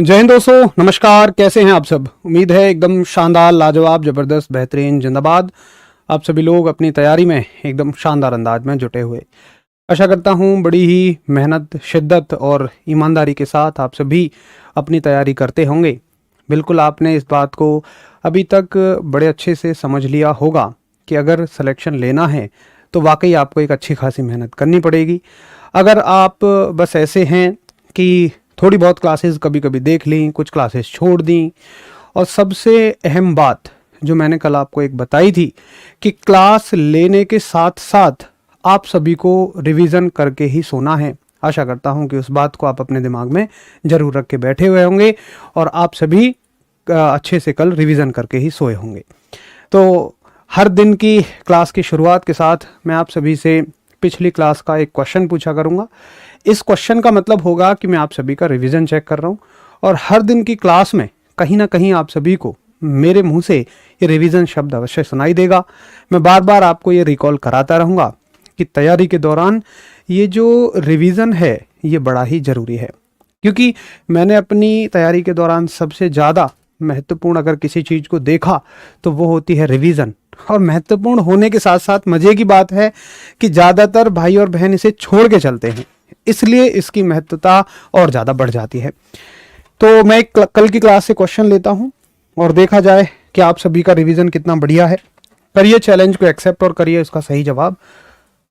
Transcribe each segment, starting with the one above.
जय हिंद दोस्तों, नमस्कार। कैसे हैं आप सब? उम्मीद है एकदम शानदार, लाजवाब, ज़बरदस्त, बेहतरीन, जिंदाबाद। आप सभी लोग अपनी तैयारी में एकदम शानदार अंदाज में जुटे हुए। आशा करता हूँ बड़ी ही मेहनत, शिद्दत और ईमानदारी के साथ आप सभी अपनी तैयारी करते होंगे। बिल्कुल आपने इस बात को अभी तक बड़े अच्छे से समझ लिया होगा कि अगर सिलेक्शन लेना है तो वाकई आपको एक अच्छी खासी मेहनत करनी पड़ेगी। अगर आप बस ऐसे हैं कि थोड़ी बहुत क्लासेस कभी कभी देख ली, कुछ क्लासेस छोड़ दी, और सबसे अहम बात जो मैंने कल आपको एक बताई थी कि क्लास लेने के साथ साथ आप सभी को रिवीजन करके ही सोना है। आशा करता हूं कि उस बात को आप अपने दिमाग में ज़रूर रख के बैठे हुए होंगे और आप सभी अच्छे से कल रिवीजन करके ही सोए होंगे। तो हर दिन की क्लास की शुरुआत के साथ मैं आप सभी से पिछली क्लास का एक क्वेश्चन पूछा करूंगा। इस क्वेश्चन का मतलब होगा कि मैं आप सभी का रिवीजन चेक कर रहा हूं, और हर दिन की क्लास में कहीं ना कहीं आप सभी को मेरे मुंह से ये रिवीजन शब्द अवश्य सुनाई देगा। मैं बार बार आपको ये रिकॉल कराता रहूंगा कि तैयारी के दौरान ये जो रिवीजन है ये बड़ा ही ज़रूरी है, क्योंकि मैंने अपनी तैयारी के दौरान सबसे ज़्यादा महत्वपूर्ण अगर किसी चीज़ को देखा तो वो होती है रिवीजन। और महत्वपूर्ण होने के साथ साथ मज़े की बात है कि ज़्यादातर भाई और बहन इसे छोड़ के चलते हैं, इसलिए इसकी महत्वता और ज़्यादा बढ़ जाती है। तो मैं कल की क्लास से क्वेश्चन लेता हूँ और देखा जाए कि आप सभी का रिवीजन कितना बढ़िया है। करिए चैलेंज को एक्सेप्ट और करिए इसका सही जवाब।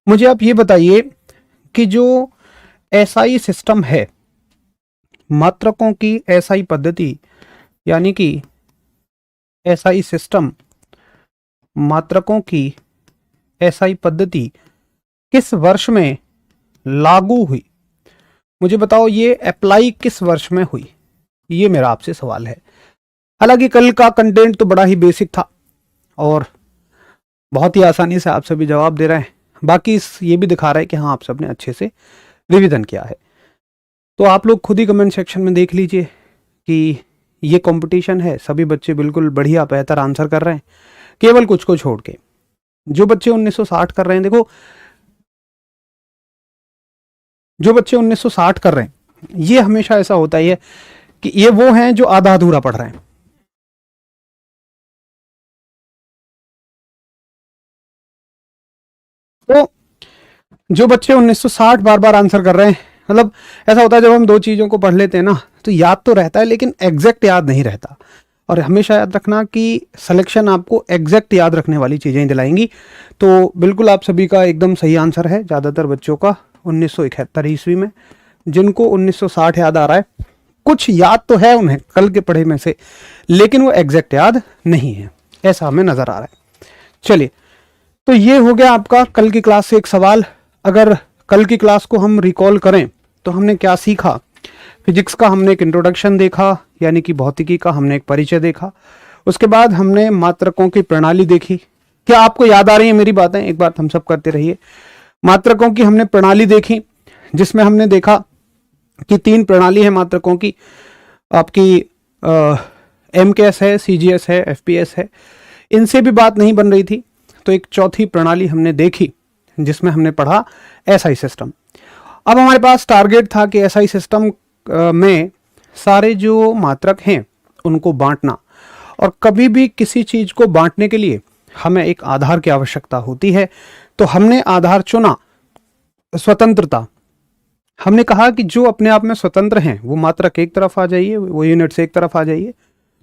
मुझे आप ये बताइए कि जो एसआई सिस्टम है, मात्रकों की एसआई पद्धति, यानी कि एसआई सिस्टम, मात्रकों की एसआई पद्धति किस वर्ष में लागू हुई? मुझे बताओ ये अप्लाई किस वर्ष में हुई? ये मेरा आपसे सवाल है। हालांकि कल का कंटेंट तो बड़ा ही बेसिक था और बहुत ही आसानी से आप सभी जवाब दे रहे हैं। बाकी ये भी दिखा रहा है कि हाँ, आप सबने अच्छे से रिवीजन किया है। तो आप लोग खुद ही कमेंट सेक्शन में देख लीजिए कि ये कंपटीशन है, सभी बच्चे बिल्कुल बढ़िया बेहतर आंसर कर रहे हैं, केवल कुछ को छोड़ के। जो बच्चे 1960 कर रहे हैं, देखो जो बच्चे 1960 कर रहे हैं, ये हमेशा ऐसा होता ही है कि ये वो हैं जो आधा अधूरा पढ़ रहे हैं। तो जो बच्चे 1960 बार बार आंसर कर रहे हैं, मतलब ऐसा होता है जब हम दो चीज़ों को पढ़ लेते हैं ना, तो याद तो रहता है लेकिन एग्जैक्ट याद नहीं रहता। और हमेशा याद रखना कि सिलेक्शन आपको एग्जैक्ट याद रखने वाली चीज़ें दिलाएंगी। तो बिल्कुल आप सभी का एकदम सही आंसर है, ज़्यादातर बच्चों का 1971 ईस्वी में। जिनको 1960 याद आ रहा है, कुछ याद तो है उन्हें कल के पढ़े में से, लेकिन वो एग्जैक्ट याद नहीं है, ऐसा हमें नज़र आ रहा है। चलिए, तो ये हो गया आपका कल की क्लास से एक सवाल। अगर कल की क्लास को हम रिकॉल करें तो हमने क्या सीखा? फिजिक्स का हमने एक इंट्रोडक्शन देखा, यानी कि भौतिकी का हमने एक परिचय देखा। उसके बाद हमने मात्रकों की प्रणाली देखी। क्या आपको याद आ रही है मेरी बातें? एक बार हम सब करते रहिए। मात्रकों की हमने प्रणाली देखी, जिसमें हमने देखा कि तीन प्रणाली है मात्रकों की। आपकी एमकेएस है, सीजीएस है, एफपीएस है। इनसे भी बात नहीं बन रही थी, तो एक चौथी प्रणाली हमने देखी जिसमें हमने पढ़ा एसआई सिस्टम। अब हमारे पास टारगेट था कि एसआई सिस्टम में सारे जो मात्रक हैं उनको बांटना, और कभी भी किसी चीज़ को बांटने के लिए हमें एक आधार की आवश्यकता होती है। तो हमने आधार चुना स्वतंत्रता। हमने कहा कि जो अपने आप में स्वतंत्र हैं वो मात्रक एक तरफ आ जाइए, वो यूनिट्स एक तरफ आ जाइए।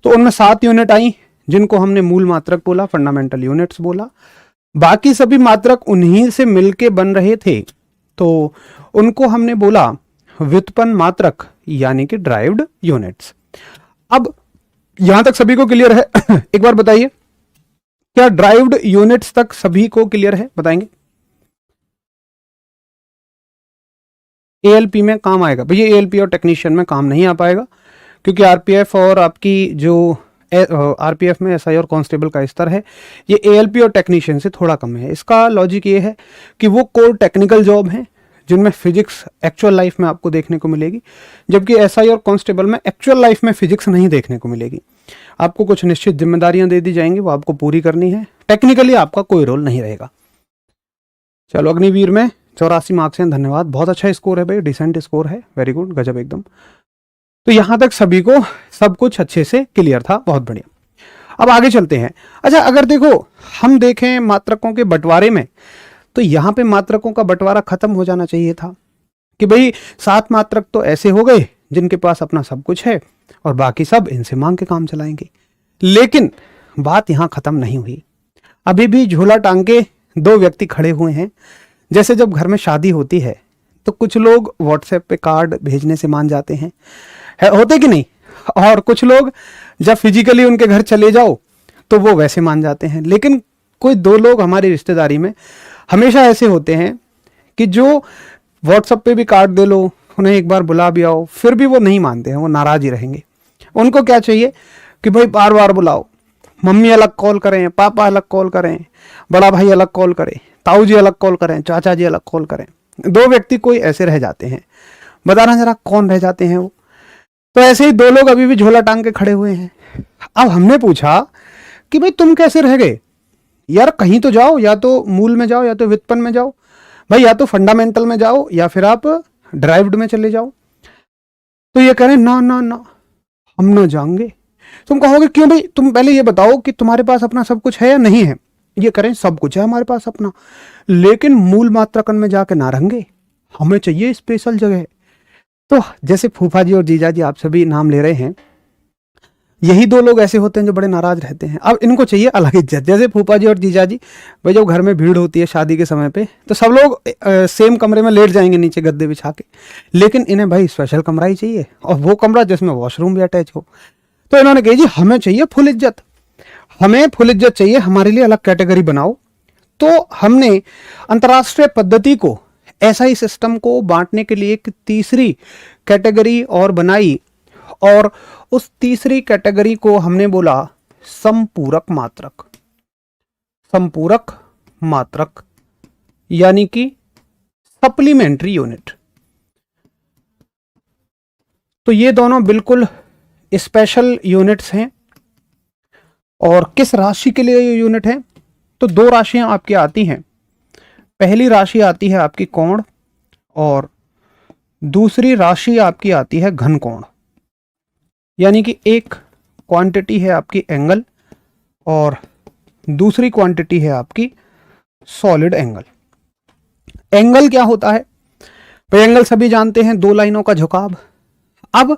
तो उनमें 7 यूनिट आई जिनको हमने मूल मात्रक बोला, फंडामेंटल यूनिट्स बोला। बाकी सभी मात्रक उन्हीं से मिलके बन रहे थे, तो उनको हमने बोला व्युत्पन्न मात्रक, यानी कि ड्राइव्ड यूनिट्स। अब यहां तक सभी को क्लियर है? एक बार बताइए, क्या ड्राइव्ड यूनिट्स तक सभी को क्लियर है? बताएंगे। एएलपी में काम आएगा भैया, एएलपी और टेक्नीशियन में काम नहीं आ पाएगा, क्योंकि आरपीएफ और आपकी जो आरपीएफ में एसआई और कांस्टेबल का स्तर है, ये एएलपी और टेक्नीशियन से थोड़ा कम है। इसका लॉजिक ये है कि वो कोर टेक्निकल जॉब हैं जिनमें फिजिक्स एक्चुअल लाइफ में आपको देखने को मिलेगी, जबकि एसआई और कांस्टेबल में एक्चुअल लाइफ में फिजिक्स नहीं देखने को मिलेगी। आपको कुछ निश्चित जिम्मेदारियां दे दी जाएंगी, वो आपको पूरी करनी है। टेक्निकली आपका कोई रोल नहीं रहेगा। चलो, अग्निवीर में 84 मार्क्स हैं, धन्यवाद। बहुत अच्छा स्कोर है भाई, डिसेंट स्कोर है, वेरी गुड, गजब एकदम। तो यहां तक सभी को सब कुछ अच्छे से क्लियर था, बहुत बढ़िया। अब आगे चलते हैं। अच्छा, अगर देखो हम देखें मात्रकों के बंटवारे में, तो यहां पे मात्रकों का बंटवारा खत्म हो जाना चाहिए था कि भाई 7 मात्रक तो ऐसे हो गए जिनके पास अपना सब कुछ है और बाकी सब इनसे मांग के काम चलाएंगे। लेकिन बात यहां खत्म नहीं हुई, अभी भी झोला टांग के 2 व्यक्ति खड़े हुए हैं। जैसे जब घर में शादी होती है तो कुछ लोग व्हाट्सएप पे कार्ड भेजने से मान जाते हैं, होते कि नहीं, और कुछ लोग जब फिजिकली उनके घर चले जाओ तो वो वैसे मान जाते हैं। लेकिन कोई 2 लोग हमारी रिश्तेदारी में हमेशा ऐसे होते हैं कि जो व्हाट्सएप पे भी कार्ड दे लो, उन्हें एक बार बुला भी आओ, फिर भी वो नहीं मानते हैं, वो नाराज ही रहेंगे। उनको क्या चाहिए कि भाई बार बार बुलाओ, मम्मी अलग कॉल करें, पापा अलग कॉल करें, बड़ा भाई अलग कॉल करे, ताऊ जी अलग कॉल करें, चाचा जी अलग कॉल करें। 2 व्यक्ति कोई ऐसे रह जाते हैं, बताना जरा कौन रह जाते हैं वो। तो ऐसे ही 2 लोग अभी भी झोला टांग के खड़े हुए हैं। अब हमने पूछा कि भाई तुम कैसे रह गए यार, कहीं तो जाओ, या तो मूल में जाओ या तो व्युत्पन्न में जाओ भाई, या तो फंडामेंटल में जाओ या फिर आप ड्राइव्ड में चले जाओ। तो ये कह रहे ना ना ना, हम ना जाएंगे। तुम कहोगे क्यों भाई, तुम पहले ये बताओ कि तुम्हारे पास अपना सब कुछ है या नहीं है। ये करें सब कुछ है हमारे पास अपना, लेकिन मूल मात्राकन में जाके ना रहेंगे, हमें चाहिए स्पेशल जगह। तो जैसे फूफा जी और जीजा जी, आप सभी नाम ले रहे हैं, यही 2 लोग ऐसे होते हैं जो बड़े नाराज रहते हैं। अब इनको चाहिए अलग इज्जत। जैसे फूफा जी और जीजा जी, भाई जब घर में भीड़ होती है शादी के समय पे, तो सब लोग सेम कमरे में लेट जाएंगे नीचे गद्दे बिछा के, लेकिन इन्हें भाई स्पेशल कमरा ही चाहिए, और वो कमरा जिसमें वॉशरूम भी अटैच हो। तो इन्होंने कहा जी हमें चाहिए फुल इज्जत, हमें फुल इज्जत चाहिए, हमारे लिए अलग कैटेगरी बनाओ। तो हमने अंतर्राष्ट्रीय पद्धति को, एसआई सिस्टम को बांटने के लिए एक तीसरी कैटेगरी और बनाई, और उस तीसरी कैटेगरी को हमने बोला संपूरक मात्रक। संपूरक मात्रक यानी कि सप्लीमेंट्री यूनिट। तो ये दोनों बिल्कुल स्पेशल यूनिट्स हैं। और किस राशि के लिए ये यूनिट है, तो 2 राशियां आपकी आती हैं। पहली राशि आती है आपकी कोण, और दूसरी राशि आपकी आती है घन कोण। यानी कि एक क्वांटिटी है आपकी एंगल और दूसरी क्वांटिटी है आपकी सॉलिड एंगल। एंगल क्या होता है भाई, एंगल सभी जानते हैं, 2 लाइनों का झुकाव। अब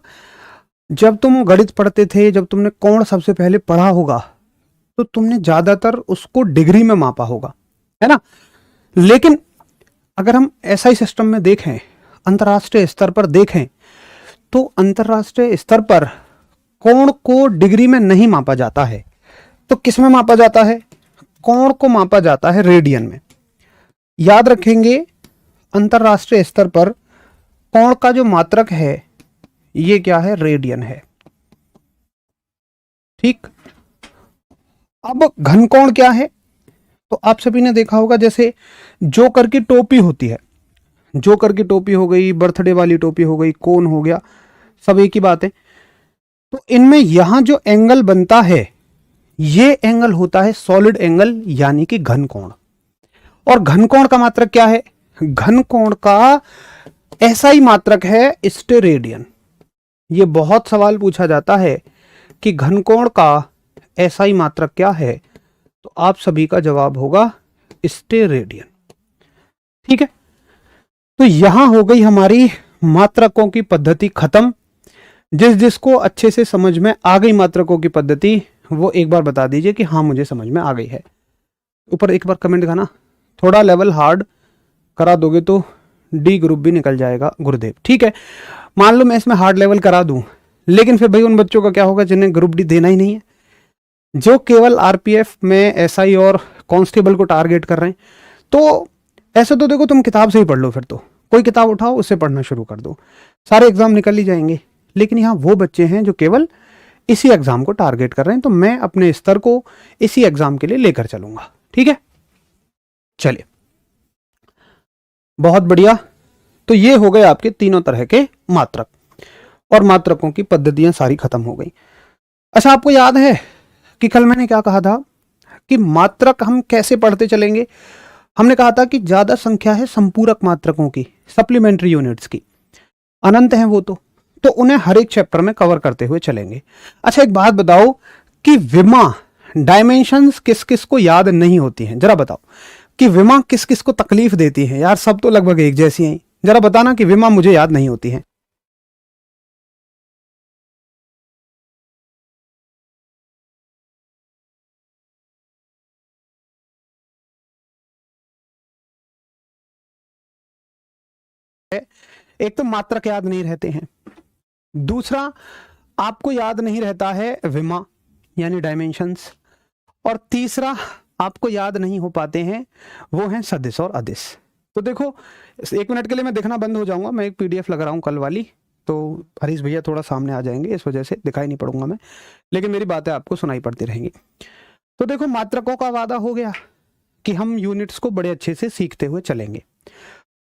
जब तुम गणित पढ़ते थे, जब तुमने कोण सबसे पहले पढ़ा होगा, तो तुमने ज्यादातर उसको डिग्री में मापा होगा, है ना। लेकिन अगर हम एसआई सिस्टम में देखें, अंतर्राष्ट्रीय स्तर पर देखें, तो अंतर्राष्ट्रीय स्तर पर कोण को डिग्री में नहीं मापा जाता है। तो किस में मापा जाता है, कोण को मापा जाता है रेडियन में। याद रखेंगे, अंतर्राष्ट्रीय स्तर पर कोण का जो मात्रक है ये क्या है, रेडियन है। ठीक। अब घन कोण क्या है, तो आप सभी ने देखा होगा, जैसे जोकर की टोपी होती है, जोकर की टोपी हो गई, बर्थडे वाली टोपी हो गई, कोन हो गया, सब एक ही बात है। तो इनमें यहां जो एंगल बनता है, ये एंगल होता है सॉलिड एंगल यानी कि घन कोण। और घन कोण का मात्रक क्या है, घन कोण का ऐसा ही मात्रक है स्टेरेडियन। ये बहुत सवाल पूछा जाता है कि घन कोण का ऐसा ही मात्रक क्या है, तो आप सभी का जवाब होगा स्टेरेडियन। ठीक है। तो यहां हो गई हमारी मात्रकों की पद्धति खत्म। जिसको अच्छे से समझ में आ गई मात्रकों की पद्धति, वो एक बार बता दीजिए कि हाँ मुझे समझ में आ गई है। ऊपर एक बार कमेंट करना, थोड़ा लेवल हार्ड करा दोगे तो डी ग्रुप भी निकल जाएगा गुरुदेव। ठीक है, मान लो मैं इसमें हार्ड लेवल करा दूं, लेकिन फिर भाई उन बच्चों का क्या होगा जिन्हें ग्रुप डी देना ही नहीं है, जो केवल आरपीएफ में एसआई और कांस्टेबल को टारगेट कर रहे हैं। तो ऐसे तो देखो, तुम किताब से ही पढ़ लो, फिर तो कोई किताब उठाओ उससे पढ़ना शुरू कर दो, सारे एग्जाम निकल ही जाएंगे। लेकिन यहाँ वो बच्चे हैं जो केवल इसी एग्जाम को टारगेट कर रहे हैं, तो मैं अपने स्तर को इसी एग्जाम के लिए लेकर चलूंगा। ठीक है, चलिए बहुत बढ़िया। तो ये हो गए आपके तीनों तरह के मात्रक, और मात्रकों की पद्धतियां सारी खत्म हो गई। अच्छा, आपको याद है कि कल मैंने क्या कहा था कि मात्रक हम कैसे पढ़ते चलेंगे। हमने कहा था कि ज्यादा संख्या है संपूरक मात्रकों की, सप्लीमेंट्री यूनिट्स की, अनंत है वो तो तो उन्हें हर एक चैप्टर में कवर करते हुए चलेंगे। अच्छा एक बात बताओ कि विमा डायमेंशंस किस किस को याद नहीं होती हैं, जरा बताओ कि विमा किस किस को तकलीफ देती है। यार सब तो लगभग एक जैसी हैं, जरा बताना कि विमा मुझे याद नहीं होती है। एक तो मात्रक याद नहीं रहते हैं, दूसरा आपको याद नहीं रहता है विमा यानी डायमेंशंस, और तीसरा आपको याद नहीं हो पाते हैं वो हैं सदिश और अदिश। तो देखो 1 मिनट के लिए मैं देखना बंद हो जाऊंगा, मैं एक पीडीएफ लगा रहा हूँ कल वाली, तो हरीश भैया थोड़ा सामने आ जाएंगे, इस वजह से दिखाई नहीं पड़ूंगा मैं, लेकिन मेरी बातें आपको सुनाई पड़ती रहेंगी। तो देखो मात्रकों का वादा हो गया कि हम यूनिट्स को बड़े अच्छे से सीखते हुए चलेंगे।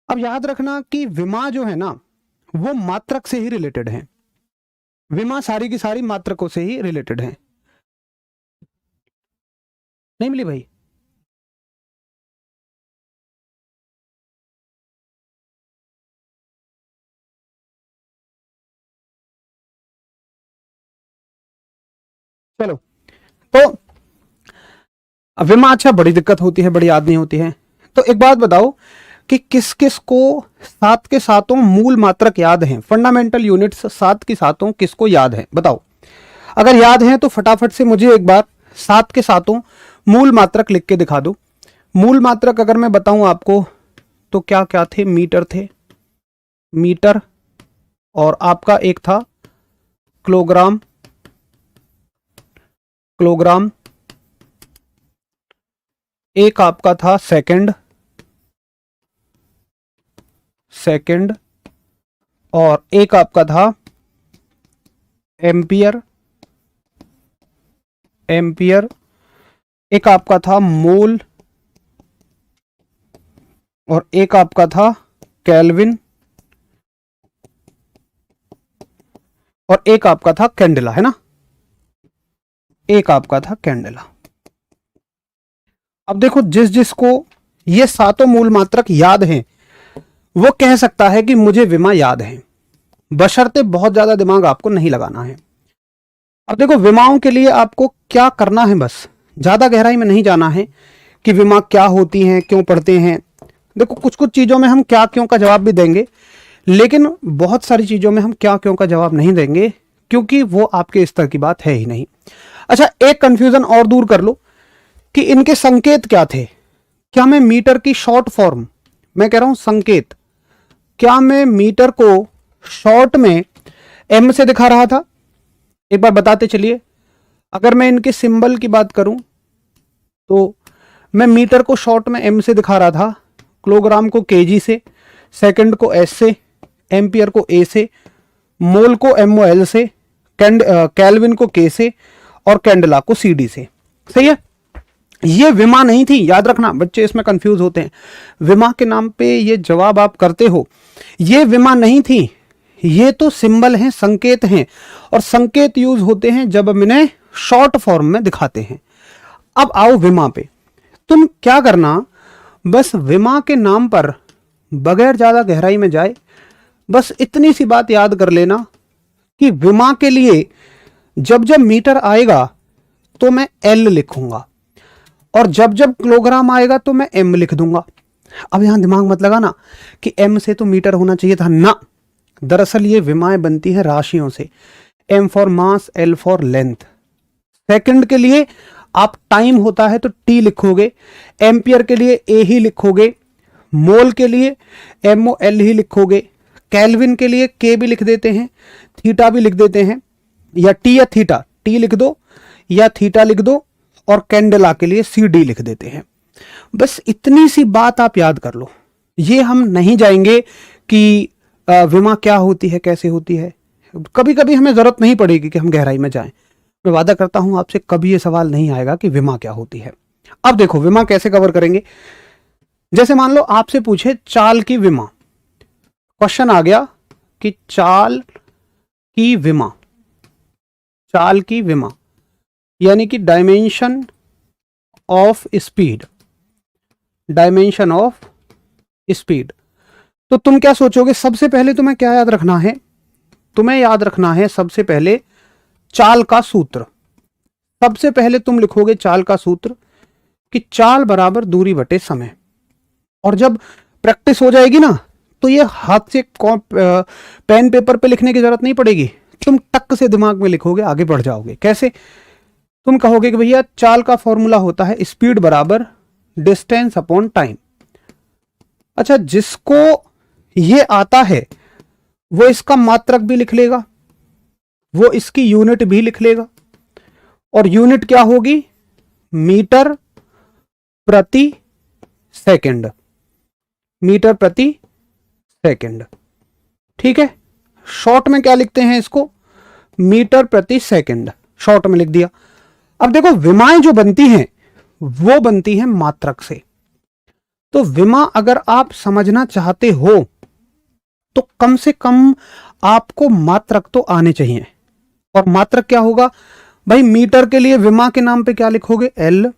अब याद रखना कि विमा जो है ना वो मात्रक से ही रिलेटेड है, विमा सारी की सारी मात्रकों से ही रिलेटेड है। नहीं मिली भाई? चलो तो विमा अच्छा बड़ी दिक्कत होती है, बड़ी याद नहीं होती है। तो एक बात बताओ कि किस किस को सात के सातों मूल मात्रक याद हैं, फंडामेंटल यूनिट्स सात की सातों किसको याद है बताओ। अगर याद है तो फटाफट से मुझे एक बार सात के सातों मूल मात्रक लिख के दिखा दो। मूल मात्रक अगर मैं बताऊं आपको तो क्या क्या थे? मीटर थे, मीटर, और आपका एक था किलोग्राम, किलोग्राम, एक आपका था सेकंड, सेकंड, और एक आपका था एम्पियर, एम्पियर, एक आपका था मोल, और एक आपका था केल्विन, और एक आपका था कैंडेला, है ना, एक आपका था कैंडेला। अब देखो जिस जिसको ये सातों मूल मात्रक याद हैं वो कह सकता है कि मुझे विमा याद है, बशर्ते बहुत ज्यादा दिमाग आपको नहीं लगाना है। अब देखो विमाओं के लिए आपको क्या करना है, बस ज्यादा गहराई में नहीं जाना है कि विमा क्या होती हैं, क्यों पढ़ते हैं। देखो कुछ कुछ चीजों में हम क्या क्यों का जवाब भी देंगे, लेकिन बहुत सारी चीजों में हम क्या क्यों का जवाब नहीं देंगे, क्योंकि वो आपके स्तर की बात है ही नहीं। अच्छा एक कंफ्यूजन और दूर कर लो कि इनके संकेत क्या थे। क्या मैं मीटर की शॉर्ट फॉर्म, मैं कह रहा हूं संकेत, क्या मैं मीटर को शॉर्ट में एम से दिखा रहा था? एक बार बताते चलिए। अगर मैं इनके सिंबल की बात करूं तो मैं मीटर को शॉर्ट में एम से दिखा रहा था, किलोग्राम को केजी से, सेकंड को एस से, एम्पियर को ए से, मोल को एमओएल से, कैल्विन को के से, और कैंडला को सीडी से। सही है? ये विमा नहीं थी, याद रखना, बच्चे इसमें कंफ्यूज होते हैं। विमा के नाम पे ये जवाब आप करते हो, ये विमा नहीं थी, ये तो सिंबल हैं, संकेत हैं, और संकेत यूज होते हैं जब हम इन्हें शॉर्ट फॉर्म में दिखाते हैं। अब आओ विमा पे। तुम क्या करना, बस विमा के नाम पर बगैर ज्यादा गहराई में जाए बस इतनी सी बात याद कर लेना कि विमा के लिए जब जब मीटर आएगा तो मैं एल लिखूंगा, और जब जब किलोग्राम आएगा तो मैं एम लिख दूंगा। अब यहां दिमाग मत लगाना कि एम से तो मीटर होना चाहिए था ना, दरअसल ये विमाएं बनती हैं राशियों से, M for mass, L for length. Second के लिए आप टाइम होता है तो टी लिखोगे, एम्पियर के लिए ए ही लिखोगे, मोल के लिए एमओ एल ही लिखोगे, कैल्विन के लिए के भी लिख देते हैं, थीटा भी लिख देते हैं, या टी या थीटा, टी लिख दो या थीटा लिख दो, और कैंडेला के लिए सी डी लिख देते हैं। बस इतनी सी बात आप याद कर लो। ये हम नहीं जाएंगे कि विमा क्या होती है, कैसे होती है, कभी कभी हमें जरूरत नहीं पड़ेगी कि हम गहराई में जाएं। मैं वादा करता हूं आपसे कभी ये सवाल नहीं आएगा कि विमा क्या होती है। अब देखो विमा कैसे कवर करेंगे। जैसे मान लो आपसे पूछे चाल की विमा, क्वेश्चन आ गया कि चाल की विमा, चाल की विमा यानी कि dimension of speed, dimension of speed. तो तुम क्या सोचोगे, सबसे पहले तुम्हें क्या याद रखना है तुम्हें याद रखना है सबसे पहले चाल का सूत्र। सबसे पहले तुम लिखोगे चाल का सूत्र कि चाल बराबर दूरी बटे समय। और जब प्रैक्टिस हो जाएगी ना तो ये हाथ से पेन पेपर पे लिखने की जरूरत नहीं पड़ेगी, तुम टक से दिमाग में लिखोगे, आगे बढ़ जाओगे। कैसे? तुम कहोगे कि भैया चाल का फॉर्मूला होता है स्पीड बराबर डिस्टेंस अपॉन टाइम। अच्छा, जिसको ये आता है वो इसका मात्रक भी लिख लेगा, वो इसकी यूनिट भी लिख लेगा। और यूनिट क्या होगी? मीटर प्रति सेकंड। मीटर प्रति सेकंड, ठीक है। शॉर्ट में क्या लिखते हैं इसको? मीटर प्रति सेकंड, शॉर्ट में लिख दिया। अब देखो विमाएं जो बनती हैं वो बनती हैं मात्रक से। तो विमा अगर आप समझना चाहते हो तो कम से कम आपको मात्रक तो आने चाहिए। और मात्रक क्या होगा भाई? मीटर के लिए विमा के नाम पे क्या लिखोगे? एल।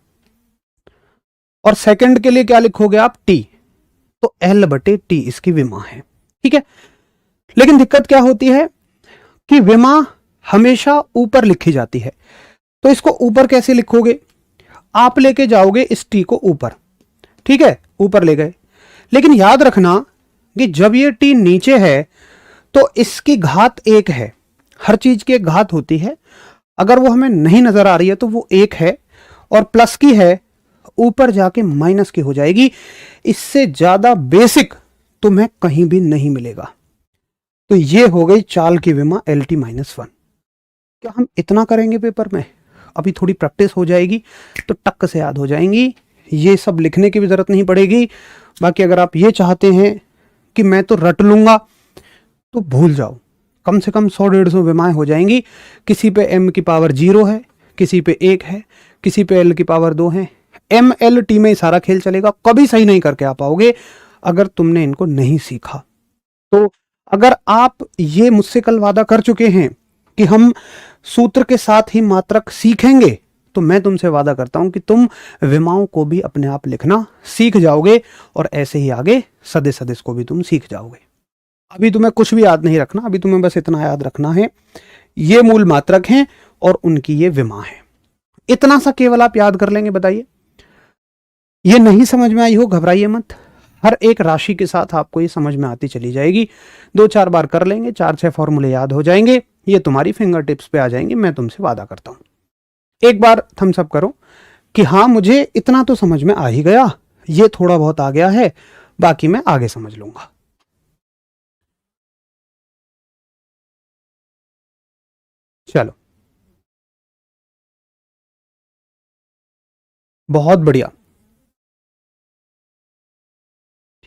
और सेकंड के लिए क्या लिखोगे आप? टी। तो एल बटे टी इसकी विमा है, ठीक है। लेकिन दिक्कत क्या होती है कि विमा हमेशा ऊपर लिखी जाती है। तो इसको ऊपर कैसे लिखोगे? आप लेके जाओगे इस टी को ऊपर, ठीक है, ऊपर ले गए। लेकिन याद रखना कि जब ये टी नीचे है तो इसकी घात एक है। हर चीज की एक घात होती है, अगर वो हमें नहीं नजर आ रही है तो वो एक है, और प्लस की है ऊपर जाके माइनस की हो जाएगी। इससे ज्यादा बेसिक तुम्हें कहीं भी नहीं मिलेगा। तो ये हो गई चाल की विमा LT -1। क्या हम इतना करेंगे पेपर में? अभी थोड़ी प्रैक्टिस हो जाएगी तो टक से याद हो जाएंगी, ये सब लिखने की भी जरूरत नहीं पड़ेगी। बाकी अगर आप ये चाहते हैं कि मैं तो रट लूंगा तो भूल जाओ, कम से कम 100-150 विमाएं हो जाएंगी। किसी पे m की पावर 0 है, किसी पे 1 है, किसी पे l की पावर 2 है। MLT में सारा खेल चलेगा, कभी सही नहीं करके आ पाओगे अगर तुमने इनको नहीं सीखा। तो अगर आप ये मुझसे कल वादा कर चुके हैं कि हम सूत्र के साथ ही मात्रक सीखेंगे, तो मैं तुमसे वादा करता हूं कि तुम विमाओं को भी अपने आप लिखना सीख जाओगे और ऐसे ही आगे सदिश सदिश को भी तुम सीख जाओगे। अभी तुम्हें कुछ भी याद नहीं रखना, अभी तुम्हें बस इतना याद रखना है ये मूल मात्रक हैं और उनकी ये विमा है। इतना सा केवल आप याद कर लेंगे। बताइए, ये नहीं समझ में आई हो घबराइए मत, हर एक राशि के साथ आपको ये समझ में आती चली जाएगी। 2-4 बार कर लेंगे, 4-6 फॉर्मूले याद हो जाएंगे, ये तुम्हारी फिंगर टिप्स पे आ जाएंगे, मैं तुमसे वादा करता हूं। एक बार थम्स अप करो कि हाँ मुझे इतना तो समझ में आ ही गया, ये थोड़ा बहुत आ गया है, बाकी मैं आगे समझ लूंगा। चलो, बहुत बढ़िया,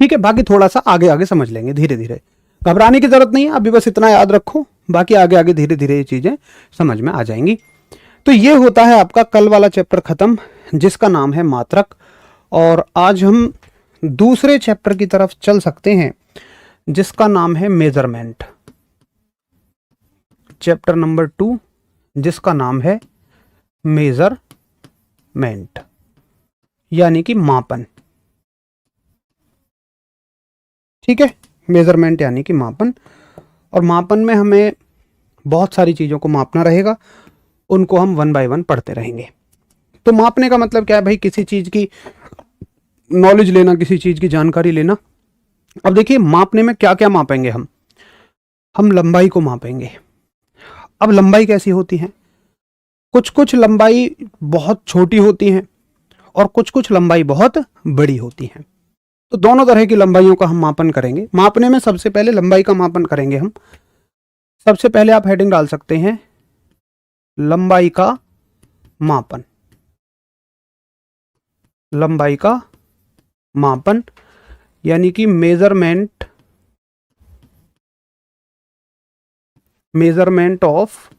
ठीक है। बाकी थोड़ा सा आगे आगे समझ लेंगे धीरे धीरे, घबराने की जरूरत नहीं है। अभी बस इतना याद रखो, बाकी आगे आगे धीरे धीरे ये चीजें समझ में आ जाएंगी। तो ये होता है आपका कल वाला चैप्टर खत्म, जिसका नाम है मात्रक। और आज हम दूसरे चैप्टर की तरफ चल सकते हैं जिसका नाम है मेजरमेंट। चैप्टर नंबर 2 जिसका नाम है मेजरमेंट, यानी कि मापन, ठीक है। मेजरमेंट यानी कि मापन। और मापन में हमें बहुत सारी चीज़ों को मापना रहेगा, उनको हम 1 बाय 1 पढ़ते रहेंगे। तो मापने का मतलब क्या है भाई? किसी चीज़ की नॉलेज लेना, किसी चीज़ की जानकारी लेना। अब देखिए मापने में क्या क्या मापेंगे हम लंबाई को मापेंगे। अब लंबाई कैसी होती है? कुछ कुछ लंबाई बहुत छोटी होती हैं और कुछ कुछ लंबाई बहुत बड़ी होती हैं। तो दोनों तरह की लंबाइयों का हम मापन करेंगे। मापने में सबसे पहले लंबाई का मापन करेंगे हम। सबसे पहले आप हेडिंग डाल सकते हैं लंबाई का मापन। लंबाई का मापन यानी कि मेजरमेंट ऑफ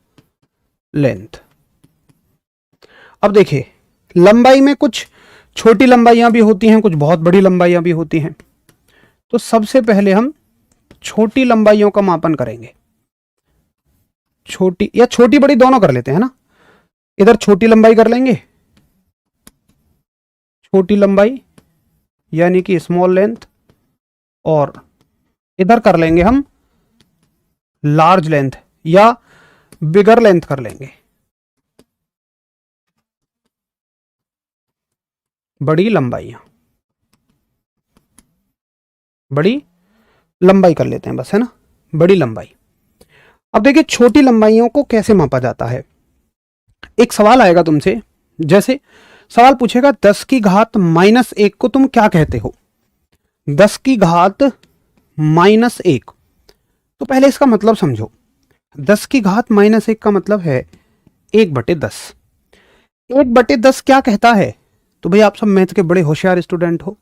लेंथ। अब देखिए लंबाई में कुछ छोटी लंबाइयां भी होती हैं, कुछ बहुत बड़ी लंबाइयां भी होती हैं। तो सबसे पहले हम छोटी लंबाइयों का मापन करेंगे। छोटी या छोटी बड़ी दोनों कर लेते हैं ना। इधर छोटी लंबाई कर लेंगे, छोटी लंबाई यानी कि स्मॉल लेंथ, और इधर कर लेंगे हम लार्ज लेंथ या बिगर लेंथ कर लेंगे, बड़ी लंबाइयां, बड़ी लंबाई कर लेते हैं बस, है ना, बड़ी लंबाई। अब देखिए छोटी लंबाइयों को कैसे मापा जाता है। एक सवाल आएगा तुमसे, जैसे सवाल पूछेगा 10 की घात -1 को तुम क्या कहते हो। 10 की घात -1, तो पहले इसका मतलब समझो। 10 की घात -1 का मतलब है 1/10। 1/10 क्या कहता है? तो भाई आप सब मैथ के बड़े होशियार स्टूडेंट हो,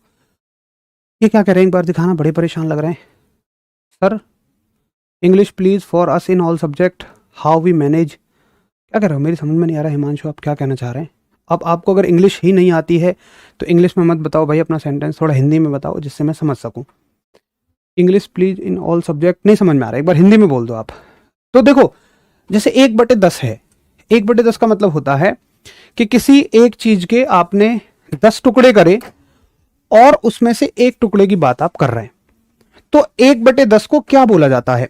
ये क्या कह रहे हैं एक बार दिखाना, बड़े परेशान लग रहे हैं। Sir English please for us in all subject, how we manage, क्या कह रहे हो, मेरी समझ में नहीं आ रहा है। हिमांशु आप क्या कहना चाह रहे हैं? अब आपको अगर इंग्लिश ही नहीं आती है तो इंग्लिश में मत बताओ भाई अपना सेंटेंस, थोड़ा हिंदी में बताओ जिससे मैं समझ सकूं। English please in all subject नहीं समझ में आ रहा है, एक बार हिंदी में बोल दो आप। तो देखो जैसे 1/10 है, 1/10 का मतलब होता है कि किसी एक चीज के आपने 10 टुकड़े करे और उसमें से एक टुकड़े की बात आप कर रहे हैं, तो 1/10 को क्या बोला जाता है?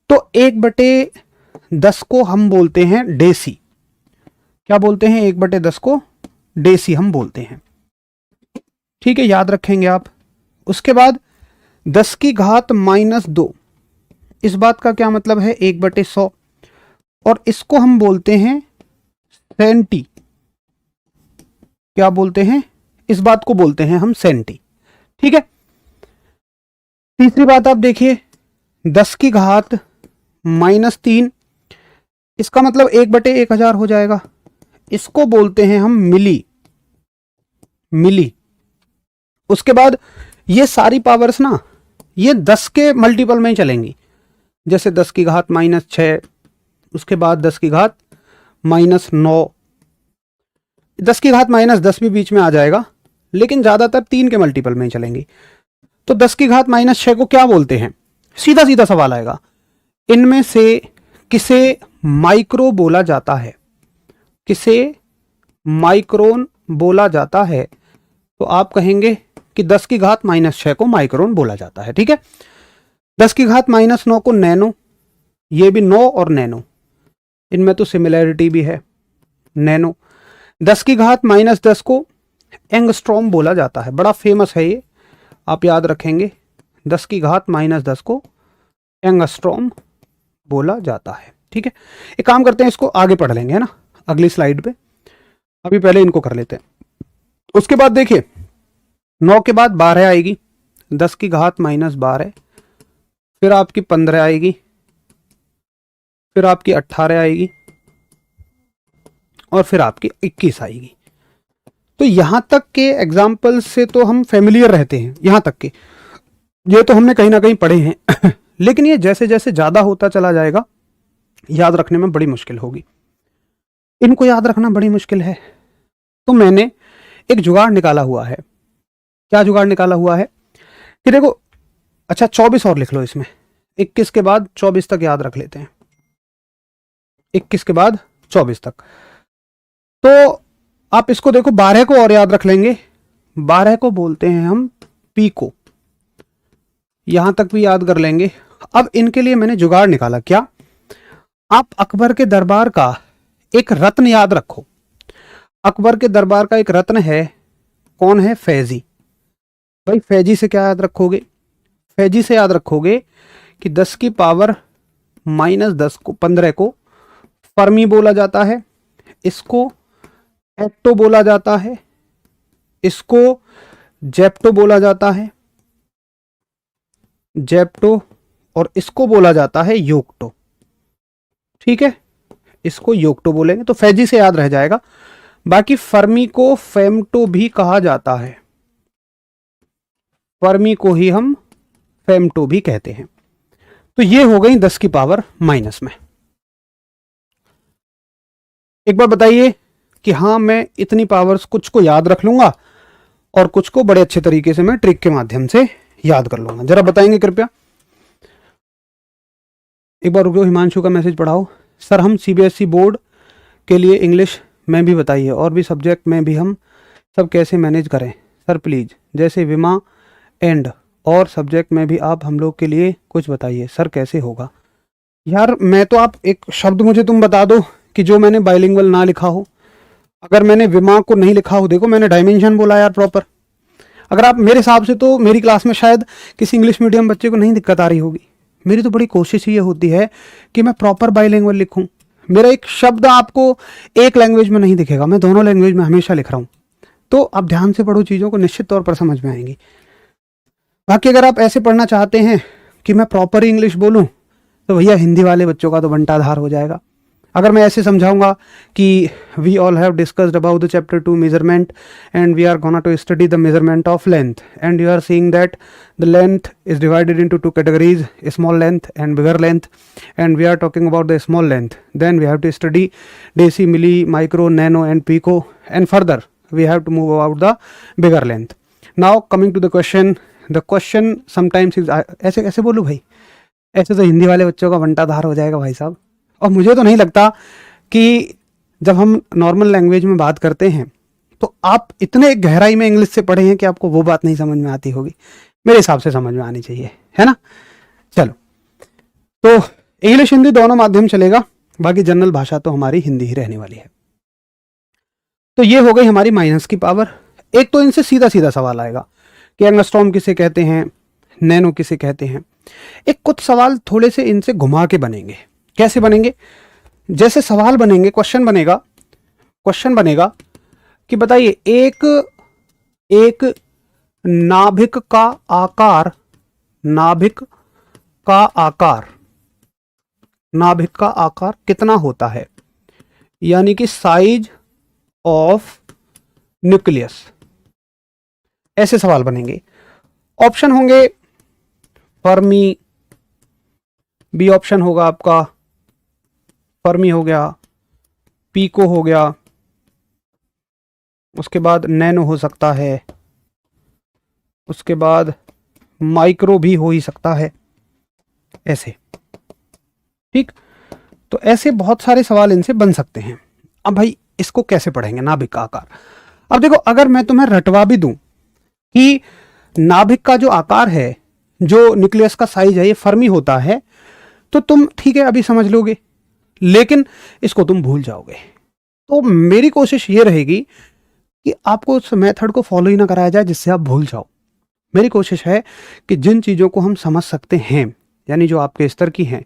तो 1/10 को हम बोलते हैं डेसी। क्या बोलते हैं? 1/10 को डेसी हम बोलते हैं, ठीक है, याद रखेंगे आप। उसके बाद 10 की घात -2, इस बात का क्या मतलब है? 1/100, और इसको हम बोलते हैं सेंटी। क्या बोलते हैं? इस बात को बोलते हैं हम सेंटी, ठीक है। तीसरी बात आप देखिए, 10 की घात -3, इसका मतलब 1/1000 हो जाएगा, इसको बोलते हैं हम मिली, मिली। उसके बाद ये सारी पावर्स ना ये 10 के मल्टीपल में ही चलेंगी, जैसे 10 की घात -6, उसके बाद 10 की घात -9, 10 की घात -10 भी बीच में आ जाएगा, लेकिन ज्यादातर 3 के मल्टीपल में ही चलेंगी। तो 10 की घात -6 को क्या बोलते हैं? सीधा सीधा सवाल आएगा, इनमें से किसे माइक्रो बोला जाता है? किसे माइक्रोन बोला जाता है? तो आप कहेंगे कि 10 की घात -6 को माइक्रोन बोला जाता है, ठीक है। 10 की घात -9 को नैनो, ये भी 9 और नैनो, इनमें तो सिमिलैरिटी भी है, नैनो। 10 की घात -10 को एंगस्ट्रॉम बोला जाता है, बड़ा फेमस है ये, आप याद रखेंगे। 10 की घात -10 को एंगस्ट्रॉम बोला जाता है, ठीक है। एक काम करते हैं, इसको आगे पढ़ लेंगे, है ना, अगली स्लाइड पे। अभी पहले इनको कर लेते हैं। उसके बाद देखिए 9 के बाद 12 आएगी, 10 की घात -12, फिर आपकी 15 आएगी, फिर आपकी 18 आएगी, और फिर आपकी 21 आएगी। तो यहां तक के एग्जाम्पल से तो हम फेमिलियर रहते हैं, यहां तक के ये तो हमने कहीं ना कहीं पढ़े हैं लेकिन ये जैसे जैसे ज्यादा होता चला जाएगा याद रखने में बड़ी मुश्किल होगी, इनको याद रखना बड़ी मुश्किल है। तो मैंने एक जुगाड़ निकाला हुआ है। क्या जुगाड़ निकाला हुआ है कि देखो, अच्छा 24 और लिख लो इसमें, 21 के बाद 24 तक याद रख लेते हैं, 21 के बाद 24 तक। तो आप इसको देखो, 12 को और याद रख लेंगे, 12 को बोलते हैं हम पीको, यहां तक भी याद कर लेंगे। अब इनके लिए मैंने जुगाड़ निकाला, क्या? आप अकबर के दरबार का एक रत्न याद रखो। अकबर के दरबार का एक रत्न है, कौन है? फैजी। भाई फैजी से क्या याद रखोगे? फैजी से याद रखोगे कि 10 की पावर -10 को 15 को फर्मी बोला जाता है, इसको एक्टो बोला जाता है, इसको जेप्टो बोला जाता है, जेप्टो, और इसको बोला जाता है योक्टो, ठीक है, इसको योक्टो बोलेंगे। तो फैजी से याद रह जाएगा। बाकी फर्मी को फेमटो भी कहा जाता है, फर्मी को ही हम फेमटो भी कहते हैं। तो ये हो गई 10 की पावर माइनस में। एक बार बताइए कि हाँ मैं इतनी पावर्स कुछ को याद रख लूंगा और कुछ को बड़े अच्छे तरीके से मैं ट्रिक के माध्यम से याद कर लूंगा, जरा बताएंगे कृपया। एक बार रुको, हिमांशु का मैसेज पढ़ाओ। सर हम सीबीएसई बोर्ड के लिए इंग्लिश में भी बताइए, और भी सब्जेक्ट में भी हम सब कैसे मैनेज करें सर प्लीज़, जैसे विमा एंड और सब्जेक्ट में भी आप हम लोग के लिए कुछ बताइए सर, कैसे होगा। यार मैं तो, आप एक शब्द मुझे तुम बता दो कि जो मैंने बाइलिंगुअल ना लिखा हो। अगर मैंने विमा को नहीं लिखा हो, देखो मैंने डायमेंशन बोला यार प्रॉपर। अगर आप मेरे हिसाब से, तो मेरी क्लास में शायद किसी इंग्लिश मीडियम बच्चे को नहीं दिक्कत आ रही होगी। मेरी तो बड़ी कोशिश ये होती है कि मैं प्रॉपर बाइलिंगुअल लिखूं। मेरा एक शब्द आपको एक लैंग्वेज में नहीं दिखेगा, मैं दोनों लैंग्वेज में हमेशा लिख रहा हूं। तो आप ध्यान से पढ़ो, चीज़ों को निश्चित तौर पर समझ में आएंगी। बाकी अगर आप ऐसे पढ़ना चाहते हैं कि मैं प्रॉपर इंग्लिश बोलूं, तो भैया हिंदी वाले बच्चों का तो बंटाधार हो जाएगा। अगर मैं ऐसे समझाऊंगा कि we all have discussed about the chapter 2 measurement and we are gonna to study the measurement of length and you are seeing that the length is divided into 2 categories, small length and bigger length, and we are talking about the small length, then we have to study deci, milli, micro, nano and pico, and further we have to move about the bigger length. Now coming to the question sometimes is, ऐसे कैसे बोलूँ भाई, ऐसे तो हिंदी वाले बच्चों का बंटाधार हो जाएगा भाई साहब। और मुझे तो नहीं लगता कि जब हम नॉर्मल लैंग्वेज में बात करते हैं तो आप इतने गहराई में इंग्लिश से पढ़े हैं कि आपको वो बात नहीं समझ में आती होगी। मेरे हिसाब से समझ में आनी चाहिए, है ना। चलो, तो इंग्लिश हिंदी दोनों माध्यम चलेगा, बाकी जनरल भाषा तो हमारी हिंदी ही रहने वाली है। तो ये हो गई हमारी माइनस की पावर। एक तो इनसे सीधा सीधा सवाल आएगा कि एंगस्ट्रॉम किसे कहते हैं, नैनो किसे कहते हैं। एक कुछ सवाल थोड़े से इनसे घुमा के बनेंगे। कैसे बनेंगे? जैसे सवाल बनेंगे, क्वेश्चन बनेगा कि बताइए एक नाभिक का आकार कितना होता है, यानी कि साइज ऑफ न्यूक्लियस। ऐसे सवाल बनेंगे। ऑप्शन होंगे फर्मी, बी ऑप्शन होगा आपका फर्मी हो गया, पीको हो गया, उसके बाद नैनो हो सकता है, उसके बाद माइक्रो भी हो ही सकता है, ऐसे। ठीक, तो ऐसे बहुत सारे सवाल इनसे बन सकते हैं। अब भाई इसको कैसे पढ़ेंगे, नाभिक का आकार। अब देखो, अगर मैं तुम्हें रटवा भी दूं कि नाभिक का जो आकार है, जो न्यूक्लियस का साइज है, ये फर्मी होता है, तो तुम ठीक है अभी समझ लोगे, लेकिन इसको तुम भूल जाओगे। तो मेरी कोशिश ये रहेगी कि आपको उस मेथड को फॉलो ही ना कराया जाए जिससे आप भूल जाओ। मेरी कोशिश है कि जिन चीज़ों को हम समझ सकते हैं, यानी जो आपके स्तर की हैं,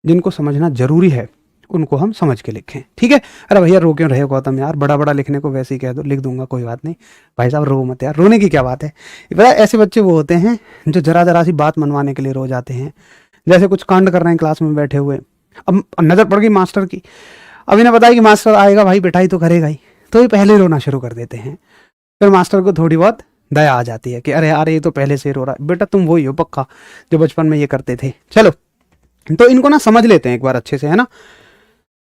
जिनको समझना जरूरी है, उनको हम समझ के लिखें। ठीक है। अरे भैया रो क्यों रहे हो गौतम यार, बड़ा बड़ा लिखने को वैसे ही कह दो, लिख दूंगा, कोई बात नहीं। भाई साहब रो मत यार, रोने की क्या बात है। बड़ा ऐसे बच्चे वो होते हैं जो जरा जरा सी बात मनवाने के लिए रो जाते हैं। जैसे कुछ कांड कर रहे हैं क्लास में बैठे हुए, अब नज़र पड़ गई मास्टर की, अब इन्हें बताया कि मास्टर आएगा, भाई पिटाई तो करेगा ही, तो ये पहले रोना शुरू कर देते हैं। फिर मास्टर को थोड़ी बहुत दया आ जाती है कि अरे यार ये तो पहले से रो रहा है। बेटा तुम वही हो पक्का जो बचपन में ये करते थे। चलो, तो इनको ना समझ लेते हैं एक बार अच्छे से, है ना।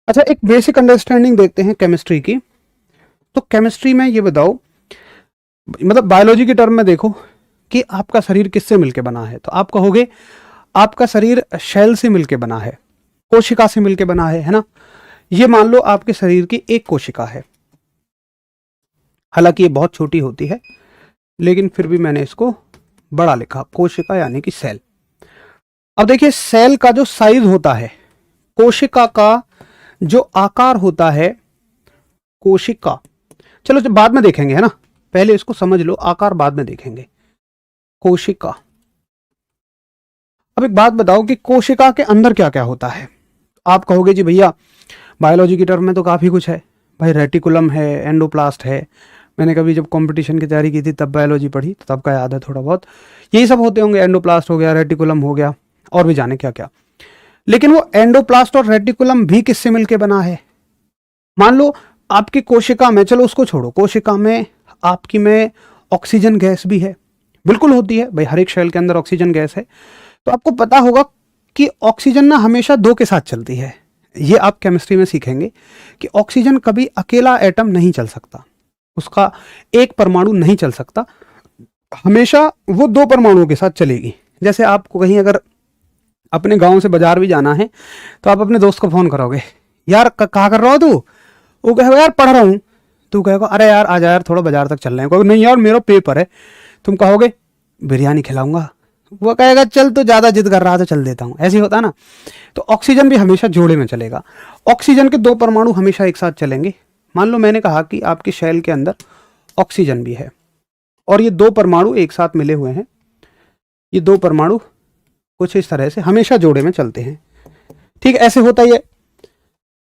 अच्छा, एक बेसिक अंडरस्टैंडिंग देखते हैं केमिस्ट्री की। तो केमिस्ट्री में ये बताओ, मतलब बायोलॉजी के टर्म में देखो कि आपका शरीर किससे मिलके बना है, तो आप कहोगे आपका शरीर शेल से मिलके बना है, कोशिका से मिलके बना है ना। ये मान लो आपके शरीर की एक कोशिका है, हालांकि ये बहुत छोटी होती है, लेकिन फिर भी मैंने इसको बड़ा लिखा, कोशिका यानी कि सेल। अब देखिए, सेल का जो साइज होता है, कोशिका का जो आकार होता है, कोशिका, चलो जब बाद में देखेंगे, है ना, पहले इसको समझ लो, आकार बाद में देखेंगे। कोशिका। अब एक बात बताओ कि कोशिका के अंदर क्या क्या होता है। आप कहोगे जी भैया बायोलॉजी की टर्म में तो काफी कुछ है भाई, रेटिकुलम है, एंडोप्लास्ट है। मैंने कभी जब कंपटीशन की तैयारी की थी तब बायोलॉजी पढ़ी, तो तब का याद है थोड़ा बहुत। यही सब होते होंगे, एंडोप्लास्ट हो गया, रेटिकुलम हो गया, और भी जाने क्या क्या। लेकिन वो एंडोप्लास्ट और रेटिकुलम भी किससे मिलके बना है। मान लो आपकी कोशिका में, चलो उसको छोड़ो, कोशिका में आपकी में ऑक्सीजन गैस भी है, बिल्कुल होती है भाई, हर एक सेल के अंदर ऑक्सीजन गैस है। तो आपको पता होगा कि ऑक्सीजन ना हमेशा दो के साथ चलती है। ये आप केमिस्ट्री में सीखेंगे कि ऑक्सीजन कभी अकेला एटम नहीं चल सकता, उसका एक परमाणु नहीं चल सकता, हमेशा वो दो परमाणुओं के साथ चलेगी। जैसे आपको कहीं अगर अपने गांव से बाजार भी जाना है, तो आप अपने दोस्त को फोन करोगे, यार कहाँ कर रहा हो तू, वो कहेगा यार पढ़ रहा हूँ, तू कहेगा अरे यार आ जा यार थोड़ा बाजार तक चल रहे हैं, कहोगे नहीं यार मेरा पेपर है, तुम कहोगे बिरयानी खिलाऊंगा, वो कहेगा चल तो ज्यादा जिद कर रहा तो चल देता हूं, ऐसे होता ना। तो ऑक्सीजन भी हमेशा जोड़े में चलेगा। ऑक्सीजन के दो परमाणु हमेशा एक साथ चलेंगे। मान लो मैंने कहा कि आपके शेल के अंदर ऑक्सीजन भी है और ये दो परमाणु एक साथ मिले हुए हैं। ये दो परमाणु कुछ इस तरह से हमेशा जोड़े में चलते हैं, ठीक, ऐसे होता ही है।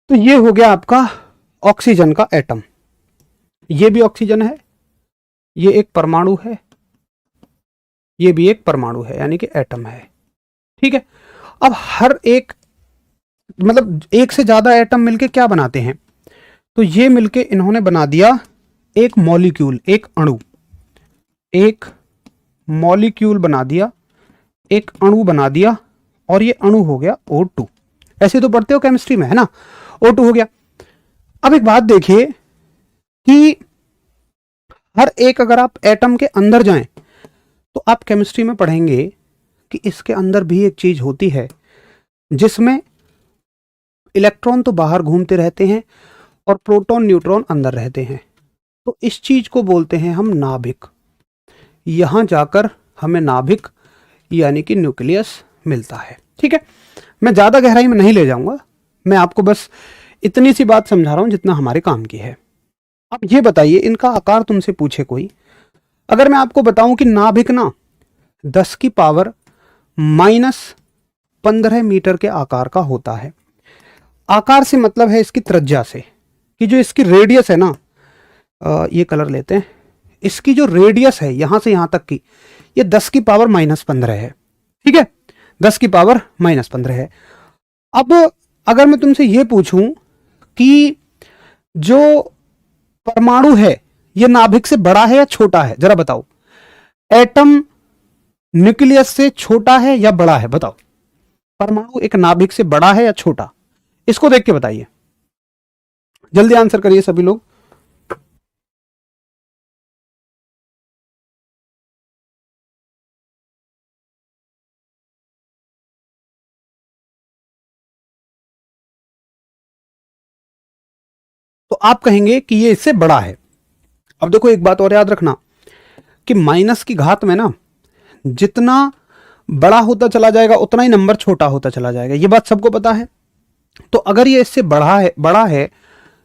तो ये हो गया आपका ऑक्सीजन का एटम। ये भी ऑक्सीजन है, ये एक परमाणु है, ये भी एक परमाणु है, यानी कि एटम है, ठीक है। अब हर एक मतलब एक से ज्यादा एटम मिलके क्या बनाते हैं, तो ये मिलके इन्होंने बना दिया एक मॉलिक्यूल, एक अणु, एक मॉलिक्यूल बना दिया, एक अणु बना दिया, और ये अणु हो गया O2। ऐसे तो पढ़ते हो केमिस्ट्री में, है ना, O2 हो गया। अब एक बात देखिए कि हर एक अगर आप एटम के अंदर जाएं तो आप केमिस्ट्री में पढ़ेंगे कि इसके अंदर भी एक चीज होती है जिसमें इलेक्ट्रॉन तो बाहर घूमते रहते हैं और प्रोटॉन न्यूट्रॉन अंदर रहते हैं। तो इस चीज को बोलते हैं हम नाभिक। यहां जाकर हमें नाभिक यानी कि न्यूक्लियस मिलता है, ठीक है। मैं ज्यादा गहराई में नहीं ले जाऊंगा, मैं आपको बस इतनी सी बात समझा रहा हूं जितना हमारे काम की है। अब ये बताइए, इनका आकार तुमसे पूछे कोई, अगर मैं आपको बताऊं कि नाभिक ना 10 की पावर -15 मीटर के आकार का होता है। आकार से मतलब है इसकी त्रिज्या से, कि जो इसकी रेडियस है ना, ये कलर लेते हैं, इसकी जो रेडियस है यहां से यहां तक की, ये 10 की पावर -15 है, ठीक है, 10 की पावर -15 है। अब अगर मैं तुमसे ये पूछूं कि जो परमाणु है ये नाभिक से बड़ा है या छोटा है, जरा बताओ। एटम न्यूक्लियस से छोटा है या बड़ा है, बताओ। परमाणु एक नाभिक से बड़ा है या छोटा, इसको देख के बताइए, जल्दी आंसर करिए सभी लोग। तो आप कहेंगे कि ये इससे बड़ा है। अब देखो एक बात और याद रखना कि माइनस की घात में ना जितना बड़ा होता चला जाएगा उतना ही नंबर छोटा होता चला जाएगा, ये बात सबको पता है। तो अगर ये इससे बड़ा है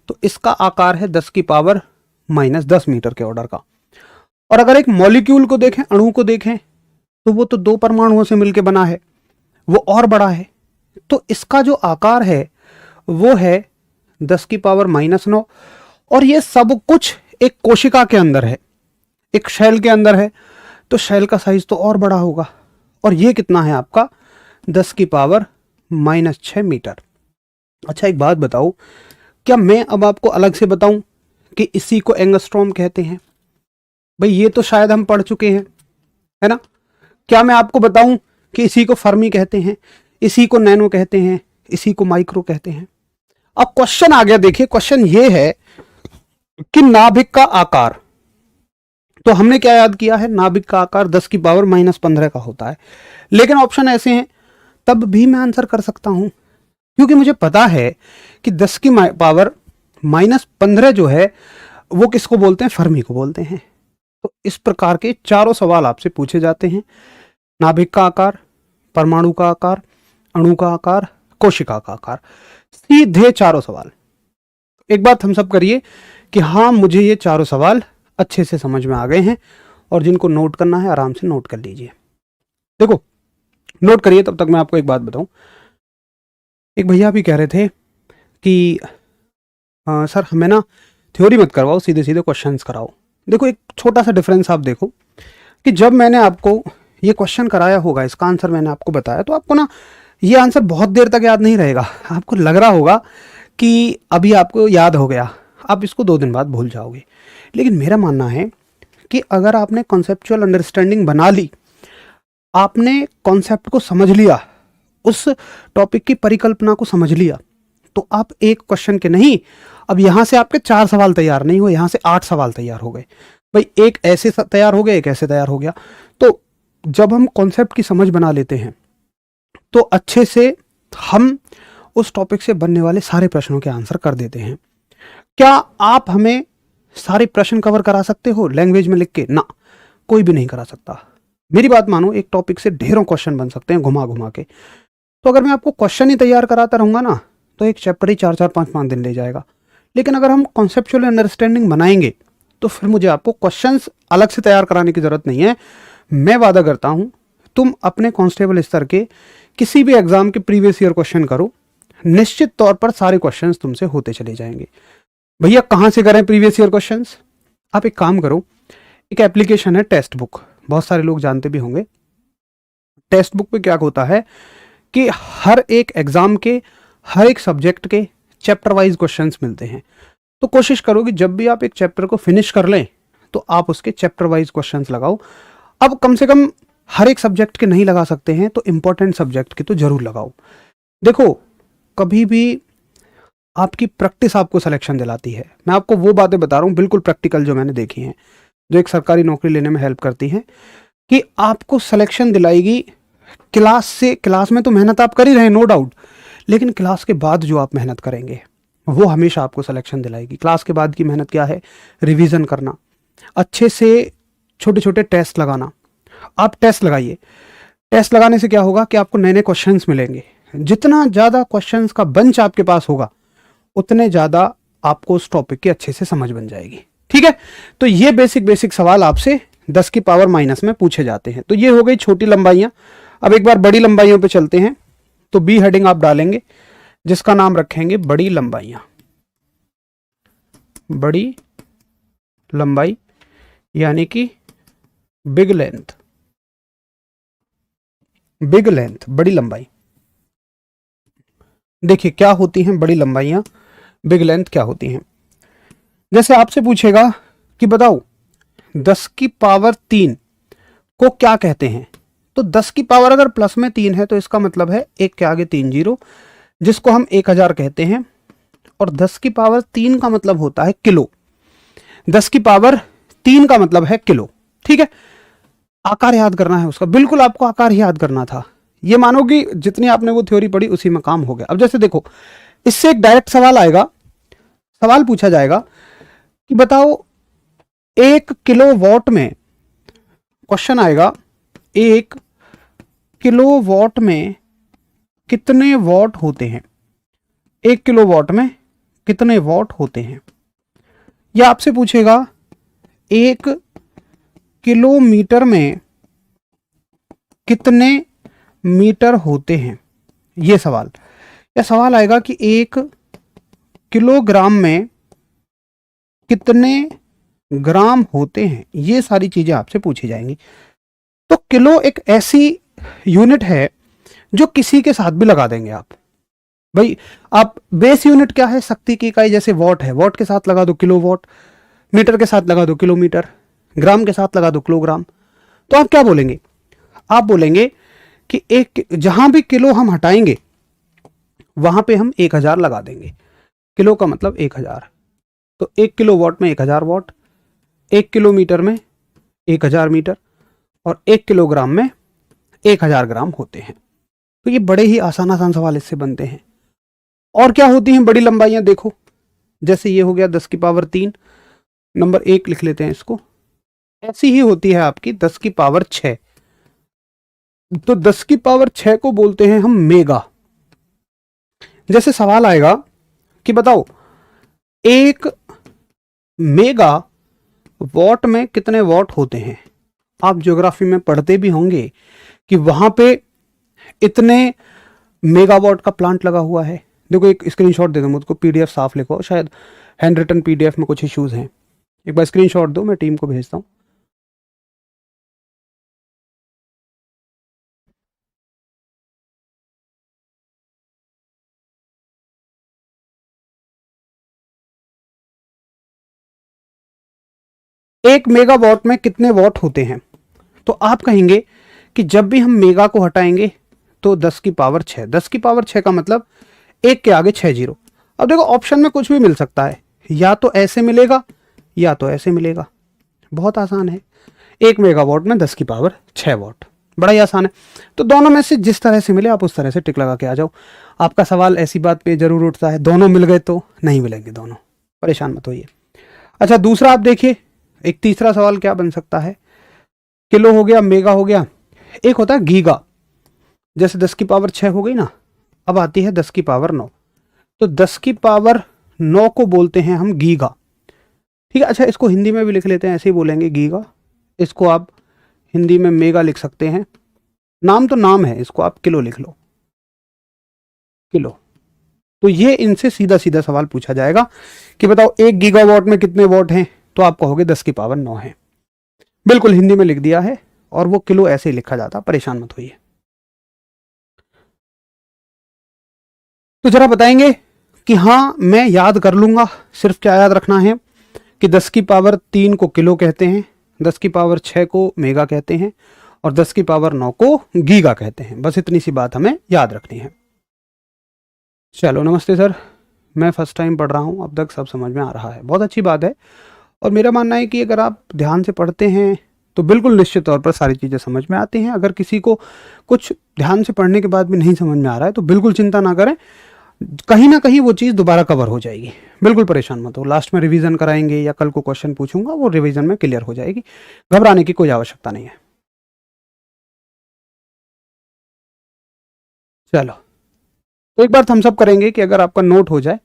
तो इसका आकार है 10 की पावर -10 मीटर के ऑर्डर का। और अगर एक मॉलिक्यूल को देखें, अणु को देखें, तो वो तो दो परमाणुओं से मिलकर बना है, वो और बड़ा है। तो इसका जो आकार है वो है 10 की पावर -9। और ये सब कुछ एक कोशिका के अंदर है, एक शेल के अंदर है, तो शेल का साइज तो और बड़ा होगा। और ये कितना है आपका 10 की पावर -6 मीटर। अच्छा एक बात बताओ, क्या मैं अब आपको अलग से बताऊं कि इसी को एंगस्ट्रॉम कहते हैं? भाई ये तो शायद हम पढ़ चुके हैं, है ना। क्या मैं आपको बताऊं कि इसी को फर्मी कहते हैं, इसी को नैनो कहते हैं, इसी को माइक्रो कहते हैं? अब क्वेश्चन आ गया, देखिए क्वेश्चन ये है कि नाभिक का आकार, तो हमने क्या याद किया है, नाभिक का आकार 10 की पावर -15 का होता है। लेकिन ऑप्शन ऐसे हैं तब भी मैं आंसर कर सकता हूं, क्योंकि मुझे पता है कि 10 की पावर -15 जो है वो किसको बोलते हैं, फर्मी को बोलते हैं। तो इस प्रकार के चारों सवाल आपसे पूछे जाते हैं, नाभिक का आकार, परमाणु का आकार, अणु का आकार, कोशिका का आकार, सीधे चारों सवाल। एक बात हम सब करिए कि हाँ मुझे ये चारों सवाल अच्छे से समझ में आ गए हैं, और जिनको नोट करना है आराम से नोट कर लीजिए। देखो नोट करिए, तब तक मैं आपको एक बात बताऊं। एक भैया भी कह रहे थे कि सर हमें ना थ्योरी मत करवाओ, सीधे सीधे क्वेश्चंस कराओ। देखो एक छोटा सा डिफरेंस आप देखो कि जब मैंने आपको ये क्वेश्चन कराया होगा, इसका आंसर मैंने आपको बताया, तो आपको ना ये आंसर बहुत देर तक याद नहीं रहेगा। आपको लग रहा होगा कि अभी आपको याद हो गया, आप इसको 2 दिन बाद भूल जाओगे। लेकिन मेरा मानना है कि अगर आपने कॉन्सेप्चुअल अंडरस्टैंडिंग बना ली, आपने कॉन्सेप्ट को समझ लिया, उस टॉपिक की परिकल्पना को समझ लिया, तो आप एक क्वेश्चन के नहीं, अब यहां से आपके 4 सवाल तैयार नहीं हुए, यहां से 8 सवाल तैयार हो गए। भाई एक ऐसे तैयार हो गया, एक ऐसे तैयार हो गया। तो जब हम कॉन्सेप्ट की समझ बना लेते हैं तो अच्छे से हम उस टॉपिक से बनने वाले सारे प्रश्नों के आंसर कर देते हैं। क्या आप हमें सारे प्रश्न कवर करा सकते हो लैंग्वेज में लिख के? ना, कोई भी नहीं करा सकता। मेरी बात मानो, एक टॉपिक से ढेरों क्वेश्चन बन सकते हैं घुमा घुमा के। तो अगर मैं आपको क्वेश्चन ही तैयार कराता रहूँगा ना, तो एक चैप्टर ही 4-4 5-5 दिन ले जाएगा। लेकिन अगर हम कॉन्सेप्चुअल अंडरस्टैंडिंग बनाएंगे तो फिर मुझे आपको क्वेश्चंस अलग से तैयार कराने की ज़रूरत नहीं है। मैं वादा करता हूँ, तुम अपने कांस्टेबल स्तर के किसी भी एग्जाम के प्रीवियस ईयर क्वेश्चन करो, निश्चित तौर पर सारे क्वेश्चंस तुमसे होते चले जाएंगे। भैया कहाँ से करें प्रीवियस ईयर क्वेश्चंस? आप एक काम करो, एक एप्लीकेशन है टेक्स्ट बुक, बहुत सारे लोग जानते भी होंगे। टेक्स्ट बुक पे क्या होता है कि हर एक एग्जाम के हर एक सब्जेक्ट के चैप्टर वाइज क्वेश्चंस मिलते हैं। तो कोशिश करो कि जब भी आप एक चैप्टर को फिनिश कर लें तो आप उसके चैप्टर वाइज क्वेश्चंस लगाओ। अब कम से कम हर एक सब्जेक्ट के नहीं लगा सकते हैं तो इंपॉर्टेंट सब्जेक्ट के तो जरूर लगाओ। देखो, कभी भी आपकी प्रैक्टिस आपको सिलेक्शन दिलाती है। मैं आपको वो बातें बता रहा हूँ बिल्कुल प्रैक्टिकल, जो मैंने देखी हैं, जो एक सरकारी नौकरी लेने में हेल्प करती हैं, कि आपको सिलेक्शन दिलाएगी क्लास से। क्लास में तो मेहनत आप कर ही रहे, नो डाउट, लेकिन क्लास के बाद जो आप मेहनत करेंगे वो हमेशा आपको सिलेक्शन दिलाएगी। क्लास के बाद की मेहनत क्या है? रिवीजन करना, अच्छे से छोटे छोटे टेस्ट लगाना। आप टेस्ट लगाइए, टेस्ट लगाने से क्या होगा कि आपको नए नए क्वेश्चंस मिलेंगे। जितना ज़्यादा क्वेश्चंस का बंच आपके पास होगा उतने ज़्यादा आपको उस टॉपिक की अच्छे से समझ बन जाएगी। ठीक है, तो ये बेसिक सवाल आपसे 10 की पावर माइनस में पूछे जाते हैं। तो ये हो गई छोटी लंबाइयाँ। अब एक बार बड़ी लंबाइयों पे चलते हैं। तो बी हेडिंग आप डालेंगे जिसका नाम रखेंगे बड़ी लंबाइयाँ। बड़ी लंबाई यानी कि बिग लेंथ, बिग लेंथ, बड़ी लंबाई। देखिए क्या होती हैं बड़ी लंबाइयाँ, बिग लेंथ क्या होती हैं। जैसे आपसे पूछेगा कि बताओ 10 की पावर 3 को क्या कहते हैं, तो 10 की पावर अगर प्लस में 3 है तो इसका मतलब है 1 के आगे 3 जीरो, जिसको हम 1000 कहते हैं। और 10 की पावर 3 का मतलब होता है किलो। 10 की पावर 3 का मतलब है किलो। ठीक है, आकार याद करना है उसका, बिल्कुल आपको आकार ही याद करना था। ये मानो कि जितनी आपने वो थ्योरी पढ़ी उसी में काम हो गया। अब जैसे देखो, इससे एक डायरेक्ट सवाल आएगा, सवाल पूछा जाएगा कि बताओ 1 किलोवाट में, क्वेश्चन आएगा 1 किलोवाट में कितने वॉट होते हैं। 1 किलोवाट में कितने वॉट होते हैं। या आपसे पूछेगा 1 किलोमीटर में कितने मीटर होते हैं, ये सवाल। या सवाल आएगा कि 1 किलोग्राम में कितने ग्राम होते हैं। ये सारी चीजें आपसे पूछी जाएंगी। तो किलो एक ऐसी यूनिट है जो किसी के साथ भी लगा देंगे आप। भाई आप बेस यूनिट क्या है, शक्ति की इकाई, जैसे वॉट है, वॉट के साथ लगा दो किलोवाट, मीटर के साथ लगा दो किलोमीटर, ग्राम के साथ लगा दो किलोग्राम। तो आप क्या बोलेंगे? आप बोलेंगे कि एक जहां भी किलो हम हटाएंगे वहां पे हम 1000 लगा देंगे। किलो का मतलब 1000, तो 1 किलोवाट में 1000 वॉट, 1 किलोमीटर में 1000 मीटर, और 1 किलोग्राम में 1000 ग्राम होते हैं। तो ये बड़े ही आसान आसान सवाल इससे बनते हैं। और क्या होती हैं बड़ी लंबाइयां? देखो, जैसे ये हो गया 10 की पावर 3, नंबर 1 लिख लेते हैं इसको। ऐसी ही होती है आपकी 10 की पावर 6। तो 10 की पावर 6 को बोलते हैं हम मेगा। जैसे सवाल आएगा कि बताओ 1 मेगा वॉट में कितने वॉट होते हैं। आप ज्योग्राफी में पढ़ते भी होंगे कि वहां पे इतने मेगावाट का प्लांट लगा हुआ है। देखो एक स्क्रीनशॉट दे दो मुझको, पीडीएफ साफ लिखो, शायद हैंड रिटन पीडीएफ में कुछ इश्यूज हैं। एक बार स्क्रीनशॉट दो, मैं टीम को भेजता हूँ। एक मेगावाट में कितने वॉट होते हैं। तो आप कहेंगे कि जब भी हम मेगा को हटाएंगे तो 10 की पावर 6, 10 की पावर 6 का मतलब 1 के आगे 6 जीरो। अब देखो ऑप्शन में कुछ भी मिल सकता है, या तो ऐसे मिलेगा या तो ऐसे मिलेगा। बहुत आसान है, 1 मेगावाट में 10 की पावर 6 वॉट, बड़ा ही आसान है। तो दोनों में से जिस तरह से मिले आप उस तरह से टिक लगा के आ जाओ। आपका सवाल ऐसी बात पे जरूर उठता है, दोनों मिल गए तो नहीं मिलेंगे दोनों, परेशान मत होइए। अच्छा दूसरा आप देखिए, एक तीसरा सवाल क्या बन सकता है। किलो हो गया, मेगा हो गया, एक होता है गीगा। जैसे 10 की पावर 6 हो गई ना, अब आती है 10 की पावर 9, तो 10 की पावर 9 को बोलते हैं हम गीगा। ठीक है, अच्छा इसको हिंदी में भी लिख लेते हैं, ऐसे ही बोलेंगे गीगा। इसको आप हिंदी में मेगा लिख सकते हैं, नाम तो नाम है, इसको आप किलो लिख लो, किलो। तो ये इनसे सीधा सीधा सवाल पूछा जाएगा कि बताओ 1 गीगावाट में कितने वॉट हैं, तो आप कहोगे 10 की पावर 9 है। बिल्कुल हिंदी में लिख दिया है, और वो किलो ऐसे ही लिखा जाता, परेशान मत होइए। तो जरा बताएंगे कि हाँ मैं याद कर लूंगा, सिर्फ क्या याद रखना है कि 10 की पावर 3 को किलो कहते हैं, 10 की पावर 6 को मेगा कहते हैं, और 10 की पावर 9 को गीगा कहते हैं। बस इतनी सी बात हमें याद रखनी है। चलो नमस्ते सर, मैं फर्स्ट टाइम पढ़ रहा हूँ, अब तक सब समझ में आ रहा है, बहुत अच्छी बात है। और मेरा मानना है कि अगर आप ध्यान से पढ़ते हैं तो बिल्कुल निश्चित तौर पर सारी चीज़ें समझ में आती हैं। अगर किसी को कुछ ध्यान से पढ़ने के बाद भी नहीं समझ में आ रहा है तो बिल्कुल चिंता ना करें, कहीं ना कहीं वो चीज़ दोबारा कवर हो जाएगी। बिल्कुल परेशान मत हो, लास्ट में रिवीजन कराएंगे या कल को क्वेश्चन पूछूंगा, वो रिवीजन में क्लियर हो जाएगी, घबराने की कोई आवश्यकता नहीं है। चलो, तो एक बार थम्स अप करेंगे कि अगर आपका नोट हो जाए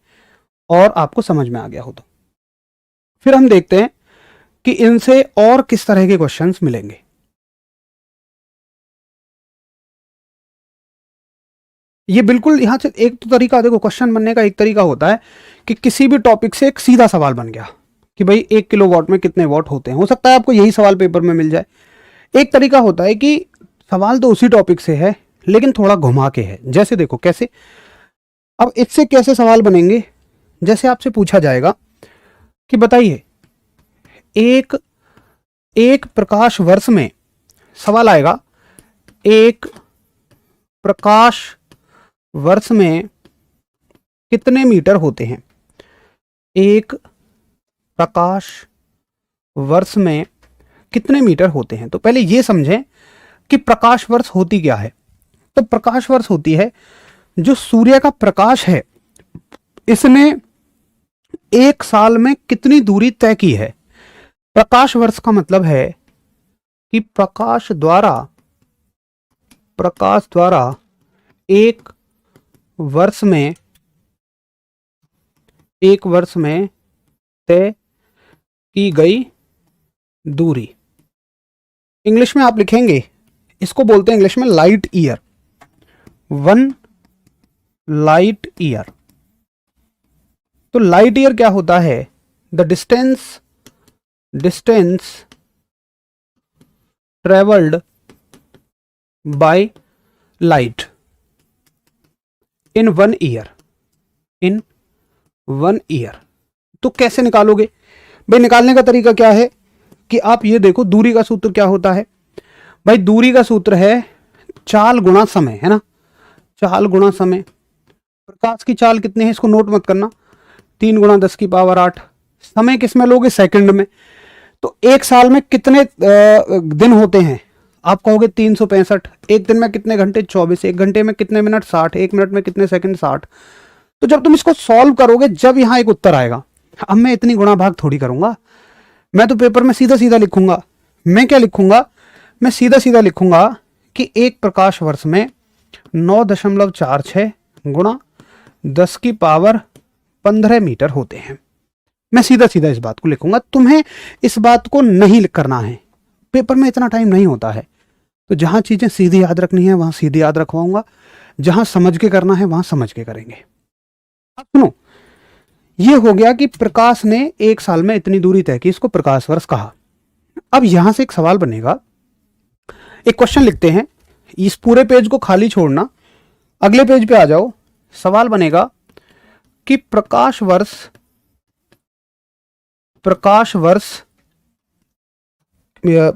और आपको समझ में आ गया हो तो। फिर हम देखते हैं कि इनसे और किस तरह के क्वेश्चंस मिलेंगे। ये बिल्कुल यहां से एक तो तरीका देखो, क्वेश्चन बनने का एक तरीका होता है कि किसी भी टॉपिक से एक सीधा सवाल बन गया कि भाई 1 किलो वॉट में कितने वॉट होते हैं, हो सकता है आपको यही सवाल पेपर में मिल जाए। एक तरीका होता है कि सवाल तो उसी टॉपिक से है लेकिन थोड़ा घुमा के है। जैसे देखो कैसे, अब इससे कैसे सवाल बनेंगे, जैसे आपसे पूछा जाएगा कि बताइए एक एक प्रकाश वर्ष में, सवाल आएगा एक प्रकाश वर्ष में कितने मीटर होते हैं, एक प्रकाश वर्ष में कितने मीटर होते हैं। तो पहले ये समझें कि प्रकाश वर्ष होती क्या है। तो प्रकाश वर्ष होती है जो सूर्य का प्रकाश है, इसने एक साल में कितनी दूरी तय की है। प्रकाश वर्ष का मतलब है कि प्रकाश द्वारा एक वर्ष में तय की गई दूरी। इंग्लिश में आप लिखेंगे, इसको बोलते हैं इंग्लिश में लाइट ईयर, 1 लाइट ईयर। तो लाइट ईयर क्या होता है, the distance travelled by light in 1 year, in 1 year. तो कैसे निकालोगे भाई, निकालने का तरीका क्या है कि आप ये देखो, दूरी का सूत्र क्या होता है भाई, दूरी का सूत्र है चाल गुणा समय, है ना, चाल गुणा समय। प्रकाश की चाल कितनी है इसको नोट मत करना, 3 गुणा 10 की पावर 8। समय किस में लोगे, सेकंड में। तो एक साल में कितने दिन होते हैं, आप कहोगे 365। एक दिन में कितने घंटे, 24। एक घंटे में कितने मिनट, 60। एक मिनट में कितने सेकंड, 60। तो जब तुम इसको सॉल्व करोगे, जब यहां एक उत्तर आएगा, अब मैं इतनी गुणा भाग थोड़ी करूंगा, मैं तो पेपर में सीधा सीधा लिखूंगा। मैं क्या लिखूंगा, मैं सीधा सीधा लिखूंगा कि एक प्रकाश वर्ष में 9.46 गुणा 10 की पावर 15 मीटर होते हैं। मैं सीधा सीधा इस बात को लिखूंगा, तुम्हें इस बात को नहीं करना है, पेपर में इतना टाइम नहीं होता है। तो जहां चीजें सीधी याद रखनी है वहां सीधी याद रखवाऊंगा, जहां समझ के करना है वहां समझ के करेंगे। अब सुनो, ये हो गया कि प्रकाश ने एक साल में इतनी दूरी तय की, इसको प्रकाश वर्ष कहा। अब यहां से एक सवाल बनेगा, एक क्वेश्चन लिखते हैं, इस पूरे पेज को खाली छोड़ना, अगले पेज पे आ जाओ। सवाल बनेगा कि प्रकाश वर्ष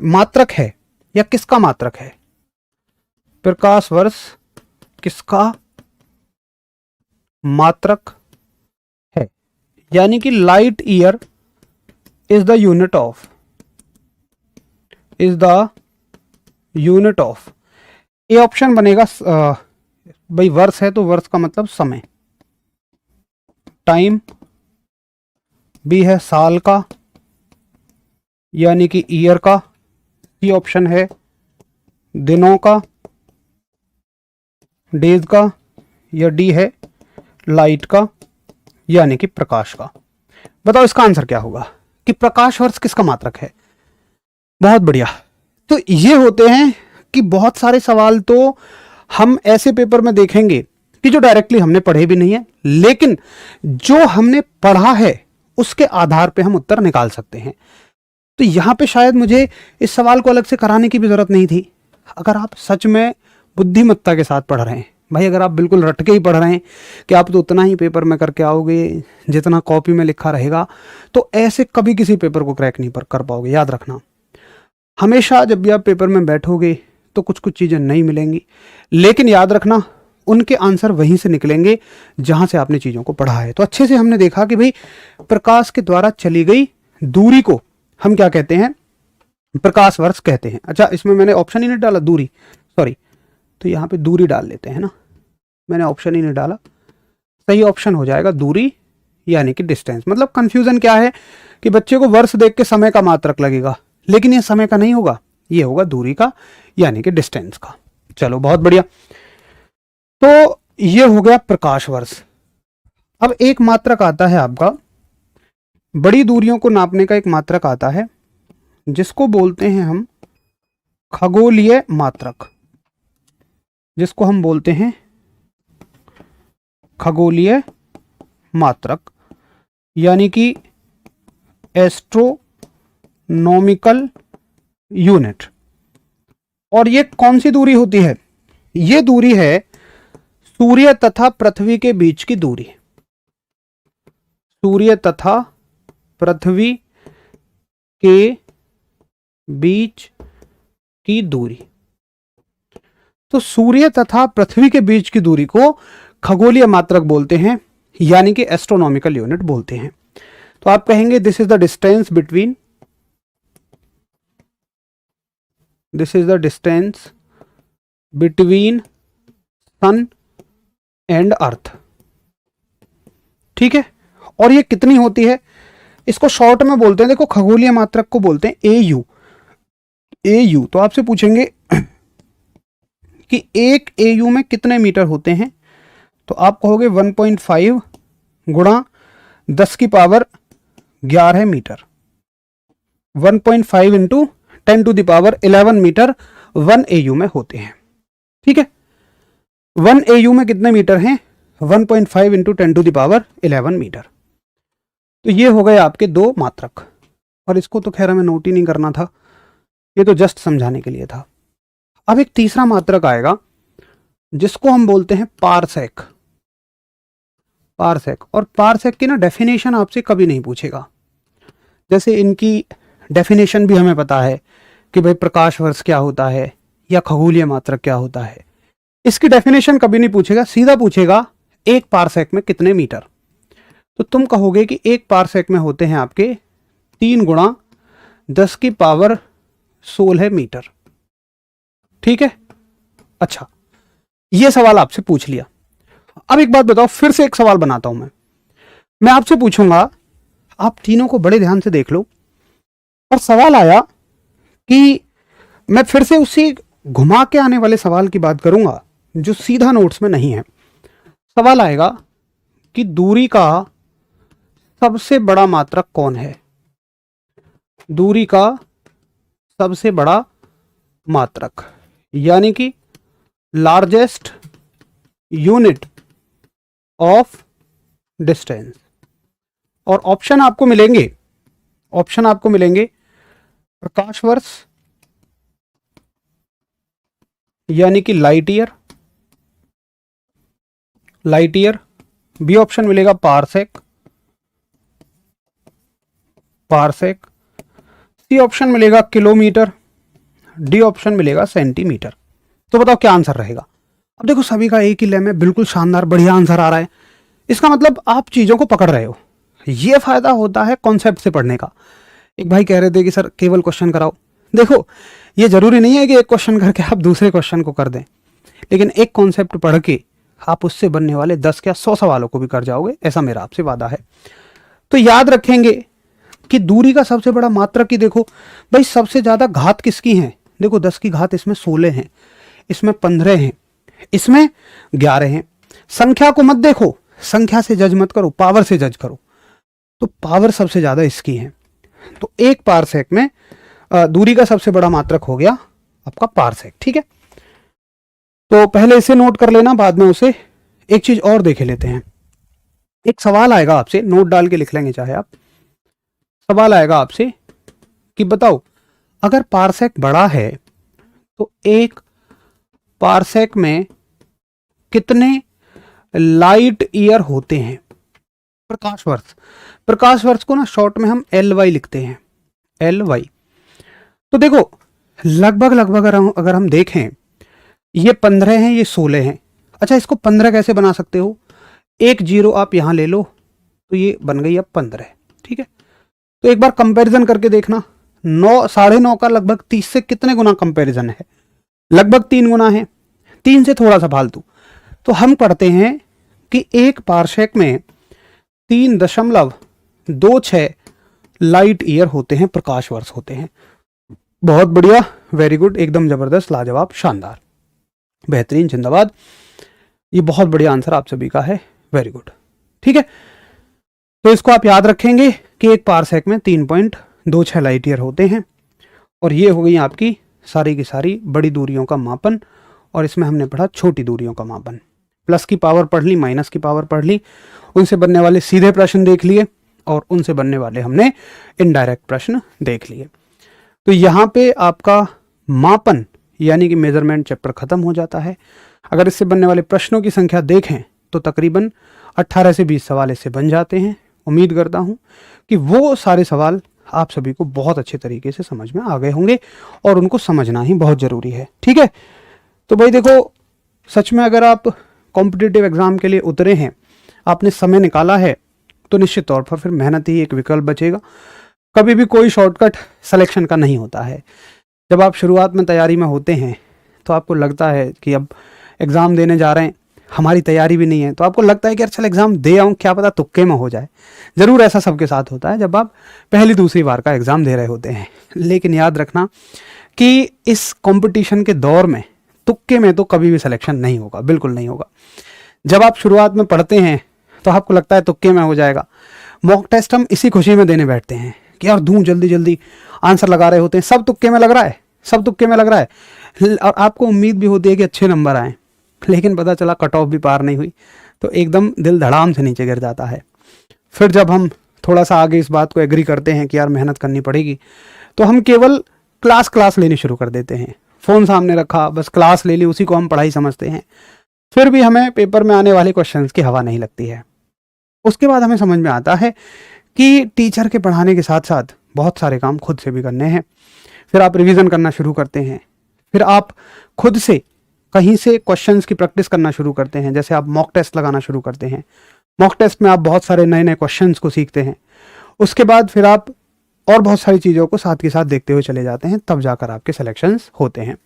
मात्रक है या किसका मात्रक है। प्रकाश वर्ष किसका मात्रक है, यानी कि light year is the unit of, A option बनेगा। भाई वर्ष है तो वर्ष का मतलब समय, टाइम। बी है साल का यानी कि ईयर का, सी ऑप्शन है दिनों का, डेज का, या डी है लाइट का यानी कि प्रकाश का। बताओ इसका आंसर क्या होगा कि प्रकाश वर्ष किसका मात्रक है। बहुत बढ़िया। तो ये होते हैं कि बहुत सारे सवाल तो हम ऐसे पेपर में देखेंगे कि जो डायरेक्टली हमने पढ़े भी नहीं है, लेकिन जो हमने पढ़ा है उसके आधार पे हम उत्तर निकाल सकते हैं। तो यहां पे शायद मुझे इस सवाल को अलग से कराने की भी जरूरत नहीं थी, अगर आप सच में बुद्धिमत्ता के साथ पढ़ रहे हैं। भाई अगर आप बिल्कुल रट के ही पढ़ रहे हैं कि आप तो उतना ही पेपर में करके आओगे जितना कॉपी में लिखा रहेगा, तो ऐसे कभी किसी पेपर को क्रैक नहीं कर पाओगे। याद रखना, हमेशा जब भी आप पेपर में बैठोगे तो कुछ कुछ चीज़ें नहीं मिलेंगी, लेकिन याद रखना उनके आंसर वहीं से निकलेंगे जहां से आपने चीज़ों को पढ़ा है। तो अच्छे से हमने देखा कि भाई प्रकाश के द्वारा चली गई दूरी को हम क्या कहते हैं, प्रकाश वर्ष कहते हैं। अच्छा, इसमें मैंने ऑप्शन ही नहीं डाला, दूरी, सॉरी, तो यहाँ पे दूरी डाल लेते हैं ना, मैंने ऑप्शन ही नहीं डाला। सही ऑप्शन हो जाएगा दूरी यानी कि डिस्टेंस। मतलब कंफ्यूजन क्या है कि बच्चे को वर्ष देख के समय का मात्रक लगेगा, लेकिन ये समय का नहीं होगा, ये होगा दूरी का यानी कि डिस्टेंस का। चलो बहुत बढ़िया। तो ये हो गया प्रकाश वर्ष। अब एक मात्रक आता है आपका, बड़ी दूरियों को नापने का एक मात्रक आता है जिसको बोलते हैं हम खगोलीय मात्रक, जिसको हम बोलते हैं खगोलीय मात्रक यानी कि एस्ट्रोनॉमिकल यूनिट। और ये कौन सी दूरी होती है, ये दूरी है सूर्य तथा पृथ्वी के बीच की दूरी, सूर्य तथा पृथ्वी के बीच की दूरी। तो सूर्य तथा पृथ्वी के बीच की दूरी को खगोलीय मात्रक बोलते हैं यानी कि एस्ट्रोनॉमिकल यूनिट बोलते हैं। तो आप कहेंगे this is the distance between, this is the distance between sun and earth. ठीक है, और ये कितनी होती है, इसको शॉर्ट में बोलते हैं, देखो खगोलीय मात्रक को बोलते हैं एयू। एयू, तो आपसे पूछेंगे कि एक एयू में कितने मीटर होते हैं, तो आप कहोगे 1.5 गुणा 10 की power 11 metre, 1.5 into 10 to the power 11 metre 1 AU में होते हैं। ठीक है, 1 एयू में कितने मीटर हैं, 1.5 into 10 to the power 11 metre. तो ये हो गए आपके दो मात्रक, और इसको तो खैर हमें नोट ही नहीं करना था, ये तो जस्ट समझाने के लिए था। अब एक तीसरा मात्रक आएगा जिसको हम बोलते हैं पारसेक। पारसेक, और पारसेक की ना डेफिनेशन आपसे कभी नहीं पूछेगा। जैसे इनकी डेफिनेशन भी हमें पता है कि भाई प्रकाश वर्ष क्या होता है या खगोलीय मात्रक क्या होता है, इसकी डेफिनेशन कभी नहीं पूछेगा, सीधा पूछेगा एक पारसेक में कितने मीटर। तो तुम कहोगे कि एक पारसेक में होते हैं आपके 3 गुणा 10 की पावर 16 मीटर। ठीक है, अच्छा ये सवाल आपसे पूछ लिया। अब एक बात बताओ, फिर से एक सवाल बनाता हूं मैं आपसे पूछूंगा, आप तीनों को बड़े ध्यान से देख लो। और सवाल आया कि मैं फिर से उसी घुमा के आने वाले सवाल की बात करूंगा जो सीधा नोट्स में नहीं है। सवाल आएगा कि दूरी का सबसे बड़ा मात्रक कौन है, दूरी का सबसे बड़ा मात्रक यानी कि लार्जेस्ट यूनिट ऑफ डिस्टेंस। और ऑप्शन आपको मिलेंगे, ऑप्शन आपको मिलेंगे प्रकाश वर्ष यानी कि light year, light year. B option मिलेगा पारसेक, पारसेक। सी ऑप्शन मिलेगा किलोमीटर, डी ऑप्शन मिलेगा सेंटीमीटर। तो बताओ क्या आंसर रहेगा। अब देखो सभी का एक ही लेम है, बिल्कुल शानदार बढ़िया आंसर आ रहा है। इसका मतलब आप चीज़ों को पकड़ रहे हो। ये फायदा होता है कॉन्सेप्ट से पढ़ने का। एक भाई कह रहे थे कि सर केवल क्वेश्चन कराओ। देखो ये जरूरी नहीं है कि एक क्वेश्चन करके आप दूसरे क्वेश्चन को कर दें, लेकिन एक कॉन्सेप्ट पढ़ के आप उससे बनने वाले 10 या 100 सवालों को भी कर जाओगे, ऐसा मेरा आपसे वादा है। तो याद रखेंगे कि दूरी का सबसे बड़ा मात्रक ही देखो भाई, सबसे ज्यादा घात किसकी है, देखो 10 की घात इसमें 16 है, इसमें 15 है, इसमें 11 है। संख्या को मत देखो, संख्या से जज मत करो, पावर से जज करो। तो पावर सबसे ज्यादा इसकी है। तो एक पारसेक में दूरी का सबसे बड़ा मात्रक हो गया आपका पारसेक। ठीक है, तो पहले इसे नोट कर लेना, बाद में उसे एक चीज और देख लेते हैं। एक सवाल आएगा आपसे, नोट डाल के लिख लेंगे चाहे आप। सवाल आएगा आपसे कि बताओ अगर पारसेक बड़ा है तो एक पारसेक में कितने लाइट ईयर होते हैं, प्रकाश वर्ष। प्रकाश वर्ष को ना शॉर्ट में हम LY लिखते हैं, LY। तो देखो लगभग अगर हम देखें, ये 15 हैं, ये 16 हैं। अच्छा, इसको 15 कैसे बना सकते हो, एक जीरो आप यहां ले लो तो ये बन गई अब 15। ठीक है, तो एक बार कंपैरिजन करके देखना, 9 9.5 का लगभग 30 से कितने गुना कंपैरिजन है, लगभग 3 गुना है, 3 से थोड़ा सा फालतू। तो हम पढ़ते हैं कि एक पारसेक में 3.26 लाइट ईयर होते हैं, प्रकाश वर्ष होते हैं। बहुत बढ़िया, वेरी गुड, एकदम जबरदस्त, लाजवाब, शानदार, बेहतरीन, जिंदाबाद। ये बहुत बढ़िया आंसर आप सभी का है, वेरी गुड। ठीक है, तो इसको आप याद रखेंगे कि एक पारसेक में 3.26 लाइट ईयर होते हैं। और ये हो गई आपकी सारी की सारी बड़ी दूरियों का मापन, और इसमें हमने पढ़ा छोटी दूरियों का मापन। प्लस की पावर पढ़ ली, माइनस की पावर पढ़ ली, उनसे बनने वाले सीधे प्रश्न देख लिए, और उनसे बनने वाले हमने इनडायरेक्ट प्रश्न देख लिए। तो यहाँ पे आपका मापन यानी कि मेजरमेंट चैप्टर खत्म हो जाता है। अगर इससे बनने वाले प्रश्नों की संख्या देखें तो तकरीबन 18 से 20 सवाल इससे बन जाते हैं। उम्मीद करता हूँ कि वो सारे सवाल आप सभी को बहुत अच्छे तरीके से समझ में आ गए होंगे, और उनको समझना ही बहुत ज़रूरी है। ठीक है, तो भाई देखो, सच में अगर आप कॉम्पिटिटिव एग्ज़ाम के लिए उतरे हैं, आपने समय निकाला है, तो निश्चित तौर पर फिर मेहनत ही एक विकल्प बचेगा। कभी भी कोई शॉर्टकट सिलेक्शन का नहीं होता है। जब आप शुरुआत में तैयारी में होते हैं तो आपको लगता है कि अब एग्ज़ाम देने जा रहे हैं, हमारी तैयारी भी नहीं है, तो आपको लगता है कि यार चल एग्ज़ाम दे आऊँ, क्या पता तुक्के में हो जाए। ज़रूर ऐसा सबके साथ होता है जब आप पहली दूसरी बार का एग्ज़ाम दे रहे होते हैं। लेकिन याद रखना कि इस कंपटीशन के दौर में तुक्के में तो कभी भी सिलेक्शन नहीं होगा, बिल्कुल नहीं होगा। जब आप शुरुआत में पढ़ते हैं तो आपको लगता है तुक्के में हो जाएगा। मॉक टेस्ट हम इसी खुशी में देने बैठते हैं कि यार दूं, जल्दी जल्दी आंसर लगा रहे होते हैं, सब तुक्के में लग रहा है, सब तुक्के में लग रहा है, और आपको उम्मीद भी होती है कि अच्छे नंबर आए, लेकिन पता चला कट ऑफ भी पार नहीं हुई, तो एकदम दिल धड़ाम से नीचे गिर जाता है। फिर जब हम थोड़ा सा आगे इस बात को एग्री करते हैं कि यार मेहनत करनी पड़ेगी, तो हम केवल क्लास लेनी शुरू कर देते हैं। फ़ोन सामने रखा, बस क्लास ले ली, उसी को हम पढ़ाई समझते हैं। फिर भी हमें पेपर में आने वाले क्वेश्चंस की हवा नहीं लगती है। उसके बाद हमें समझ में आता है कि टीचर के पढ़ाने के साथ साथ बहुत सारे काम खुद से भी करने हैं। फिर आप रिवीजन करना शुरू करते हैं, फिर आप खुद से कहीं से क्वेश्चंस की प्रैक्टिस करना शुरू करते हैं। जैसे आप मॉक टेस्ट लगाना शुरू करते हैं, मॉक टेस्ट में आप बहुत सारे नए नए क्वेश्चंस को सीखते हैं। उसके बाद फिर आप और बहुत सारी चीज़ों को साथ के साथ देखते हुए चले जाते हैं, तब जाकर आपके सिलेक्शंस होते हैं।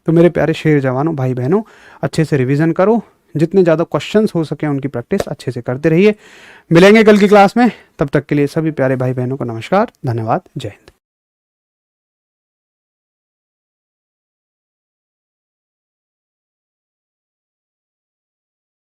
तो मेरे प्यारे शेर जवानों, भाई बहनों, अच्छे से रिवीजन करो, जितने ज़्यादा क्वेश्चंस हो सके उनकी प्रैक्टिस अच्छे से करते रहिए। मिलेंगे कल की क्लास में, तब तक के लिए सभी प्यारे भाई बहनों को नमस्कार, धन्यवाद, जय हिंद।